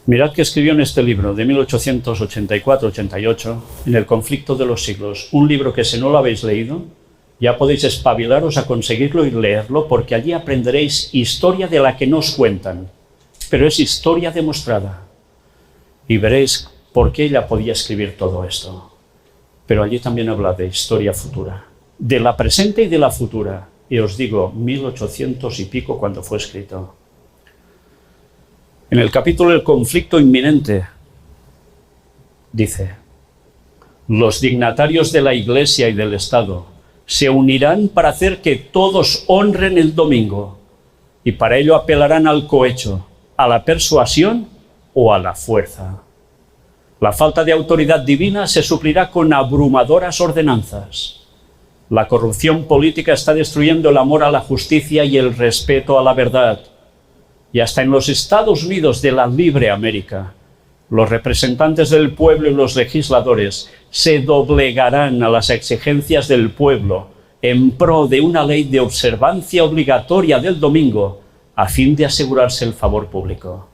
Mirad que escribió en este libro de 1884-88, en El conflicto de los siglos, un libro que si no lo habéis leído, ya podéis espabilaros a conseguirlo y leerlo, porque allí aprenderéis historia de la que no os cuentan, pero es historia demostrada. Y veréis por qué ella podía escribir todo esto. Pero allí también habla de historia futura, de la presente y de la futura. Y os digo, 1800 y pico cuando fue escrito. En el capítulo del conflicto inminente, dice: los dignatarios de la Iglesia y del Estado se unirán para hacer que todos honren el domingo, y para ello apelarán al cohecho, a la persuasión o a la fuerza. La falta de autoridad divina se suplirá con abrumadoras ordenanzas. La corrupción política está destruyendo el amor a la justicia y el respeto a la verdad. Y hasta en los Estados Unidos de la libre América, los representantes del pueblo y los legisladores se doblegarán a las exigencias del pueblo en pro de una ley de observancia obligatoria del domingo a fin de asegurarse el favor público.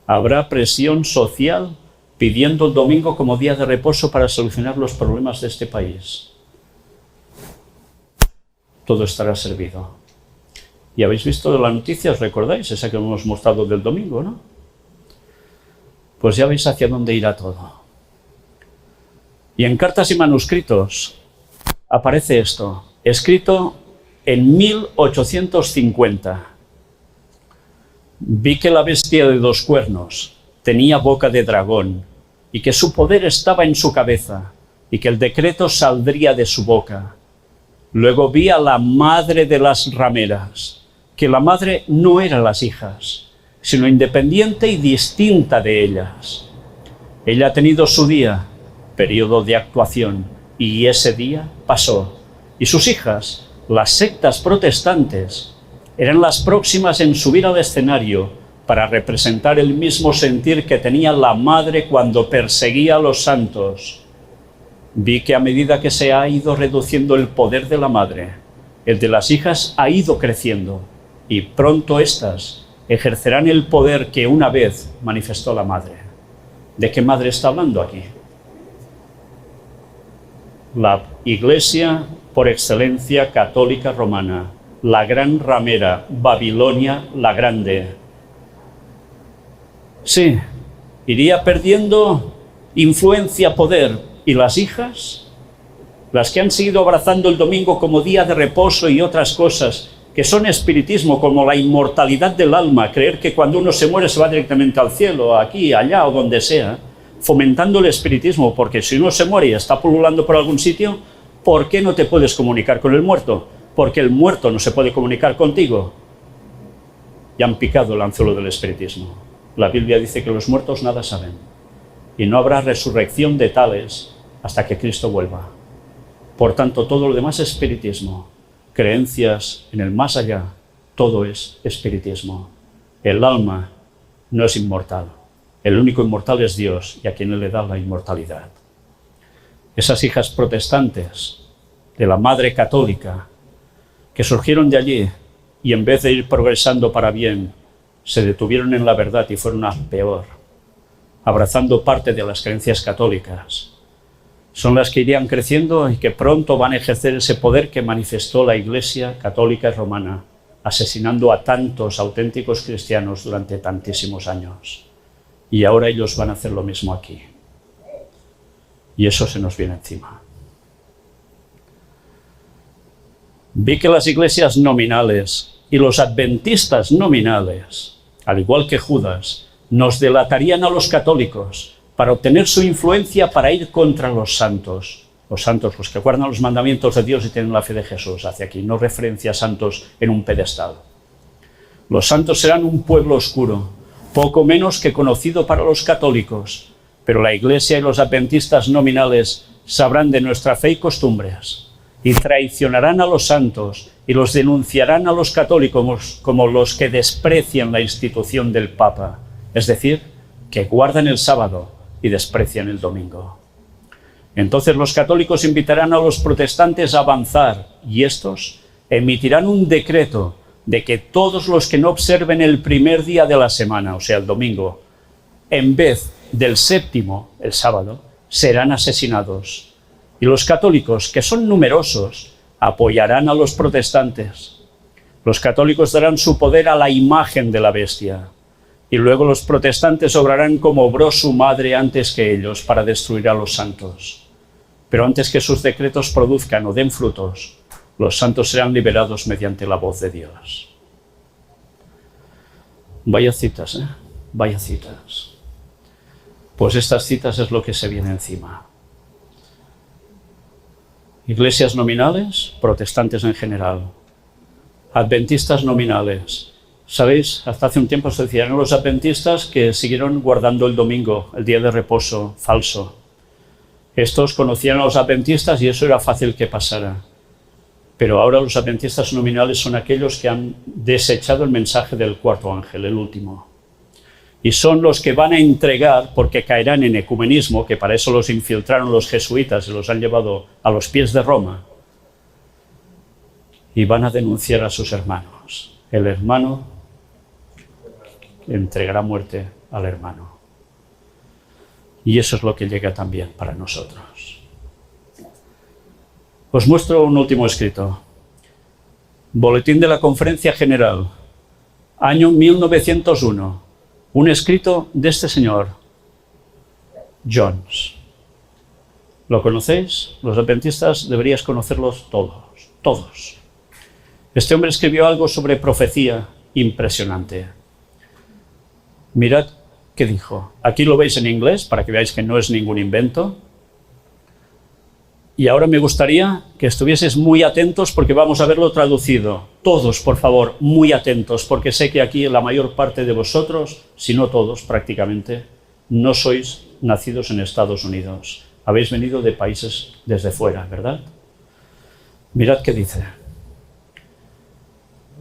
Habrá presión social pidiendo el domingo como día de reposo para solucionar los problemas de este país. Todo estará servido. Y habéis visto las noticias, ¿recordáis? Esa que hemos mostrado del domingo, ¿no? Pues ya veis hacia dónde irá todo. Y en cartas y manuscritos aparece esto, escrito en 1850. Vi que la bestia de 2 cuernos tenía boca de dragón, y que su poder estaba en su cabeza, y que el decreto saldría de su boca. Luego vi a la madre de las rameras, que la madre no era las hijas, sino independiente y distinta de ellas. Ella ha tenido su día, periodo de actuación, y ese día pasó. Y sus hijas, las sectas protestantes, eran las próximas en subir al escenario para representar el mismo sentir que tenía la madre cuando perseguía a los santos. Vi que a medida que se ha ido reduciendo el poder de la madre, el de las hijas ha ido creciendo, y pronto éstas ejercerán el poder que una vez manifestó la madre. ¿De qué madre está hablando aquí? La Iglesia por excelencia católica romana, la gran ramera, Babilonia la Grande. Sí, iría perdiendo influencia, poder, y las hijas, las que han seguido abrazando el domingo como día de reposo y otras cosas que son espiritismo, como la inmortalidad del alma, creer que cuando uno se muere se va directamente al cielo, aquí, allá o donde sea, fomentando el espiritismo, porque si uno se muere y está pululando por algún sitio, ¿por qué no te puedes comunicar con el muerto? Porque el muerto no se puede comunicar contigo. Y han picado el anzuelo del espiritismo. La Biblia dice que los muertos nada saben, y no habrá resurrección de tales hasta que Cristo vuelva. Por tanto, todo lo demás es espiritismo. Creencias en el más allá, todo es espiritismo. El alma no es inmortal. El único inmortal es Dios, y a quien Él le da la inmortalidad. Esas hijas protestantes de la Madre Católica, que surgieron de allí, y en vez de ir progresando para bien, se detuvieron en la verdad y fueron a peor, abrazando parte de las creencias católicas. Son las que irían creciendo y que pronto van a ejercer ese poder que manifestó la Iglesia católica y romana, asesinando a tantos auténticos cristianos durante tantísimos años. Y ahora ellos van a hacer lo mismo aquí. Y eso se nos viene encima. Vi que las iglesias nominales y los adventistas nominales, al igual que Judas, nos delatarían a los católicos para obtener su influencia para ir contra los santos, los que guardan los mandamientos de Dios y tienen la fe de Jesús. Hacia aquí, no referencia a santos en un pedestal. Los santos serán un pueblo oscuro, poco menos que conocido para los católicos, pero la Iglesia y los adventistas nominales sabrán de nuestra fe y costumbres, y traicionarán a los santos y los denunciarán a los católicos como los que desprecian la institución del Papa, es decir, que guardan el sábado y desprecian el domingo. Entonces los católicos invitarán a los protestantes a avanzar, y estos emitirán un decreto de que todos los que no observen el primer día de la semana, o sea, el domingo, en vez del séptimo, el sábado, serán asesinados. Y los católicos, que son numerosos, apoyarán a los protestantes. Los católicos darán su poder a la imagen de la bestia. Y luego los protestantes obrarán como obró su madre antes que ellos para destruir a los santos. Pero antes que sus decretos produzcan o den frutos, los santos serán liberados mediante la voz de Dios. Vaya citas, ¿eh? Vaya citas. Pues estas citas es lo que se viene encima. Iglesias nominales, protestantes en general. Adventistas nominales. ¿Sabéis? Hasta hace un tiempo se decían los adventistas que siguieron guardando el domingo, el día de reposo, falso. Estos conocían a los adventistas y eso era fácil que pasara. Pero ahora los adventistas nominales son aquellos que han desechado el mensaje del cuarto ángel, el último. Y son los que van a entregar, porque caerán en ecumenismo, que para eso los infiltraron los jesuitas y los han llevado a los pies de Roma, y van a denunciar a sus hermanos. El hermano entregará muerte al hermano. Y eso es lo que llega también para nosotros. Os muestro un último escrito. Boletín de la Conferencia General, año 1901. Un escrito de este señor, Jones. ¿Lo conocéis? Los adventistas deberíais conocerlos todos. Este hombre escribió algo sobre profecía impresionante. Mirad qué dijo. Aquí lo veis en inglés para que veáis que no es ningún invento. Y ahora me gustaría que estuvieseis muy atentos porque vamos a verlo traducido. Todos, por favor, muy atentos, porque sé que aquí la mayor parte de vosotros, si no todos prácticamente, no sois nacidos en Estados Unidos. Habéis venido de países desde fuera, ¿verdad? Mirad qué dice.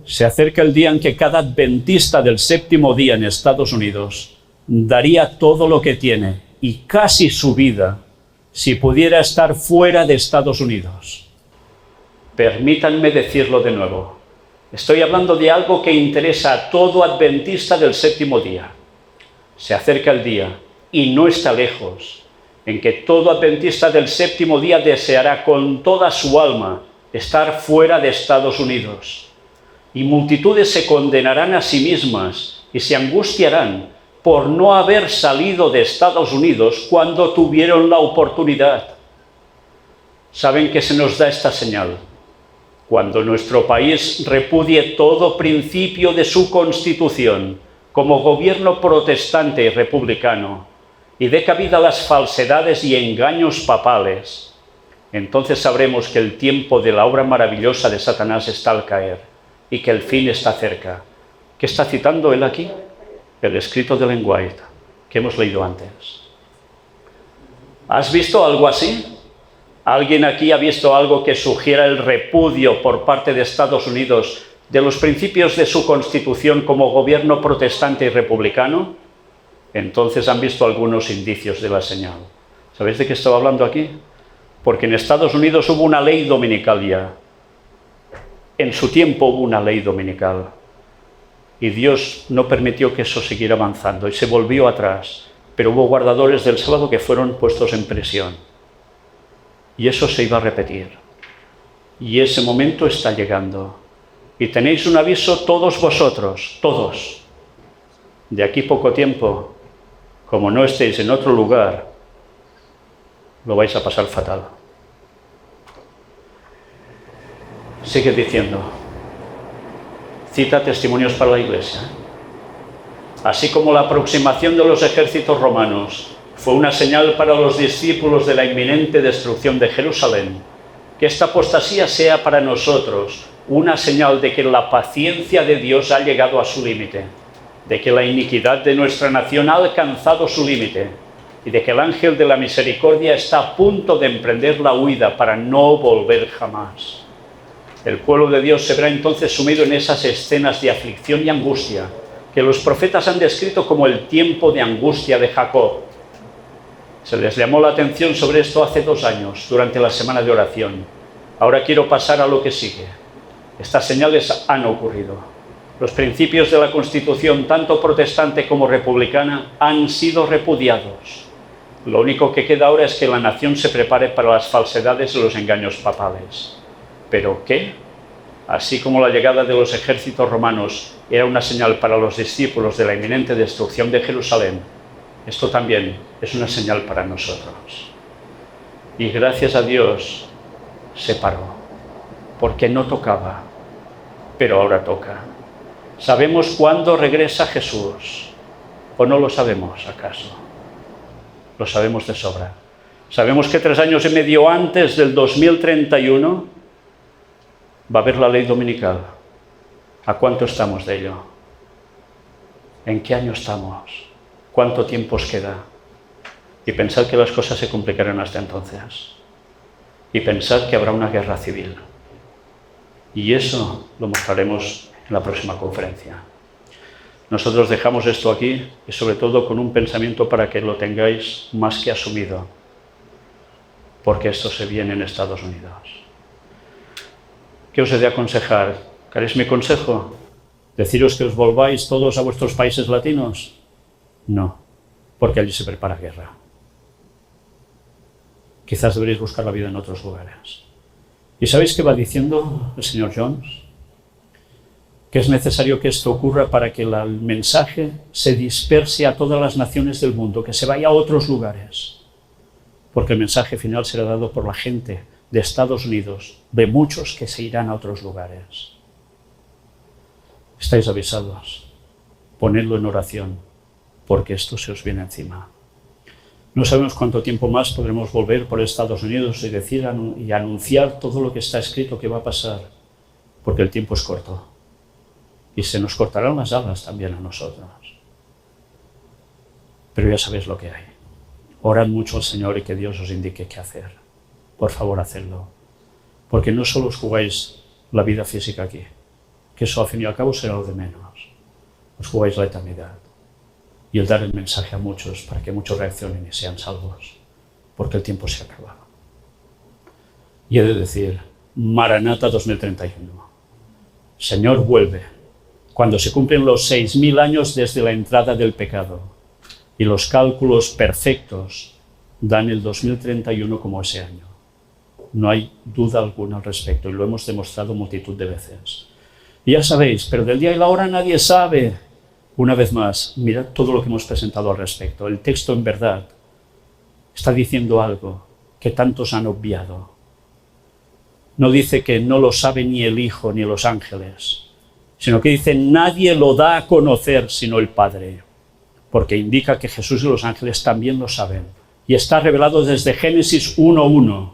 Se acerca el día en que cada adventista del séptimo día en Estados Unidos daría todo lo que tiene y casi su vida si pudiera estar fuera de Estados Unidos. Permítanme decirlo de nuevo. Estoy hablando de algo que interesa a todo adventista del séptimo día. Se acerca el día, y no está lejos, en que todo adventista del séptimo día deseará con toda su alma estar fuera de Estados Unidos. Y multitudes se condenarán a sí mismas y se angustiarán por no haber salido de Estados Unidos cuando tuvieron la oportunidad. ¿Saben qué se nos da esta señal? Cuando nuestro país repudie todo principio de su Constitución como gobierno protestante y republicano y dé cabida a las falsedades y engaños papales, entonces sabremos que el tiempo de la obra maravillosa de Satanás está al caer y que el fin está cerca. ¿Qué está citando él aquí? El escrito de Ellen White, que hemos leído antes. ¿Has visto algo así? ¿Alguien aquí ha visto algo que sugiera el repudio por parte de Estados Unidos de los principios de su Constitución como gobierno protestante y republicano? Entonces han visto algunos indicios de la señal. ¿Sabéis de qué estaba hablando aquí? Porque en Estados Unidos hubo una ley dominical ya. En su tiempo hubo una ley dominical. Y Dios no permitió que eso siguiera avanzando y se volvió atrás. Pero hubo guardadores del sábado que fueron puestos en prisión. Y eso se iba a repetir. Y ese momento está llegando. Y tenéis un aviso todos vosotros, todos. De aquí poco tiempo, como no estéis en otro lugar, lo vais a pasar fatal. Sigue diciendo. Cita Testimonios para la Iglesia. Así como la aproximación de los ejércitos romanos fue una señal para los discípulos de la inminente destrucción de Jerusalén, que esta apostasía sea para nosotros una señal de que la paciencia de Dios ha llegado a su límite, de que la iniquidad de nuestra nación ha alcanzado su límite y de que el ángel de la misericordia está a punto de emprender la huida para no volver jamás. El pueblo de Dios se verá entonces sumido en esas escenas de aflicción y angustia que los profetas han descrito como el tiempo de angustia de Jacob. Se les llamó la atención sobre esto hace 2 años, durante la semana de oración. Ahora quiero pasar a lo que sigue. Estas señales han ocurrido. Los principios de la Constitución, tanto protestante como republicana, han sido repudiados. Lo único que queda ahora es que la nación se prepare para las falsedades y los engaños papales. ¿Pero qué? Así como la llegada de los ejércitos romanos era una señal para los discípulos de la inminente destrucción de Jerusalén, esto también es una señal para nosotros. Y gracias a Dios se paró, porque no tocaba, pero ahora toca. Sabemos cuándo regresa Jesús. ¿O no lo sabemos, acaso? Lo sabemos de sobra. Sabemos que 3 años y medio antes del 2031 va a haber la ley dominical. ¿A cuánto estamos de ello? ¿En qué año estamos? ¿Cuánto tiempo os queda? Y pensad que las cosas se complicarán hasta entonces. Y pensad que habrá una guerra civil. Y eso lo mostraremos en la próxima conferencia. Nosotros dejamos esto aquí y sobre todo con un pensamiento para que lo tengáis más que asumido, porque esto se viene en Estados Unidos. ¿Qué os he de aconsejar? ¿Queréis mi consejo? ¿Deciros que os volváis todos a vuestros países latinos? No, porque allí se prepara guerra. Quizás deberéis buscar la vida en otros lugares. ¿Y sabéis qué va diciendo el señor Jones? Que es necesario que esto ocurra para que el mensaje se disperse a todas las naciones del mundo, que se vaya a otros lugares. Porque el mensaje final será dado por la gente de Estados Unidos, de muchos que se irán a otros lugares. Estáis avisados. Ponedlo en oración, porque esto se os viene encima. No sabemos cuánto tiempo más podremos volver por Estados Unidos y decir y anunciar todo lo que está escrito que va a pasar, porque el tiempo es corto. Y se nos cortarán las alas también a nosotros. Pero ya sabéis lo que hay. Orad mucho al Señor y que Dios os indique qué hacer. Por favor, hacedlo. Porque no solo os jugáis la vida física aquí, que eso al fin y al cabo será lo de menos. Os jugáis la eternidad. Y el dar el mensaje a muchos para que muchos reaccionen y sean salvos. Porque el tiempo se acaba. Y he de decir, Maranata 2031. Señor, vuelve. Cuando se cumplen los 6.000 años desde la entrada del pecado. Y los cálculos perfectos dan el 2031 como ese año. No hay duda alguna al respecto y lo hemos demostrado multitud de veces. Y ya sabéis, pero del día y la hora nadie sabe. Una vez más, mirad todo lo que hemos presentado al respecto. El texto en verdad está diciendo algo que tantos han obviado. No dice que no lo sabe ni el Hijo ni los ángeles, sino que dice nadie lo da a conocer sino el Padre. Porque indica que Jesús y los ángeles también lo saben. Y está revelado desde Génesis 1:1,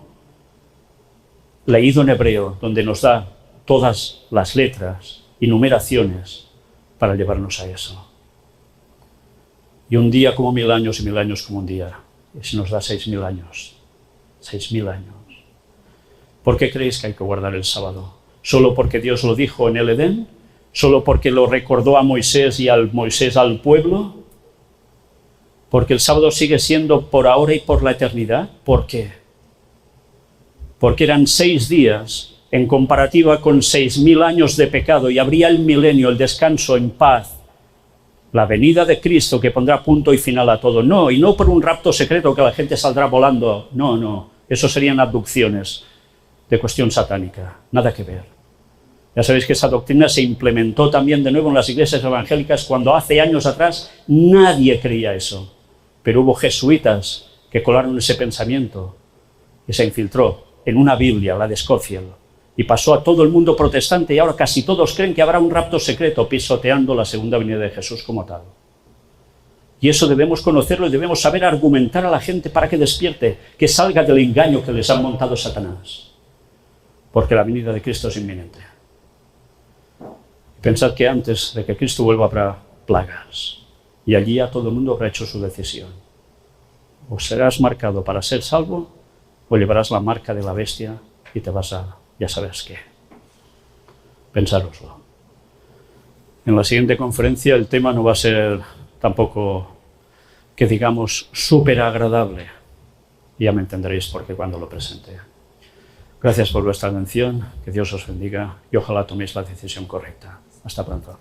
leído en hebreo, donde nos da todas las letras y numeraciones para llevarnos a eso. Y un día como 1000 años y 1000 años como un día. Y si nos da 6.000 años. 6.000 años. ¿Por qué creéis que hay que guardar el sábado? ¿Solo porque Dios lo dijo en el Edén? ¿Solo porque lo recordó a Moisés y Moisés al pueblo? ¿Porque el sábado sigue siendo por ahora y por la eternidad? ¿Por qué? Porque eran 6 días en comparativa con 6.000 años de pecado y habría el milenio, el descanso en paz, la venida de Cristo que pondrá punto y final a todo. No, y no por un rapto secreto que la gente saldrá volando. No, no, eso serían abducciones de cuestión satánica, nada que ver. Ya sabéis que esa doctrina se implementó también de nuevo en las iglesias evangélicas cuando hace años atrás nadie creía eso. Pero hubo jesuitas que colaron ese pensamiento y se infiltró en una Biblia, la de Scofield, y pasó a todo el mundo protestante y ahora casi todos creen que habrá un rapto secreto pisoteando la segunda venida de Jesús como tal. Y eso debemos conocerlo y debemos saber argumentar a la gente para que despierte, que salga del engaño que les ha montado Satanás. Porque la venida de Cristo es inminente. Pensad que antes de que Cristo vuelva habrá plagas y allí a todo el mundo habrá hecho su decisión. O serás marcado para ser salvo o llevarás la marca de la bestia y te vas a ya sabes qué. Pensároslo. En la siguiente conferencia el tema no va a ser tampoco que digamos súper agradable. Ya me entenderéis por qué cuando lo presente. Gracias por vuestra atención, que Dios os bendiga y ojalá toméis la decisión correcta. Hasta pronto.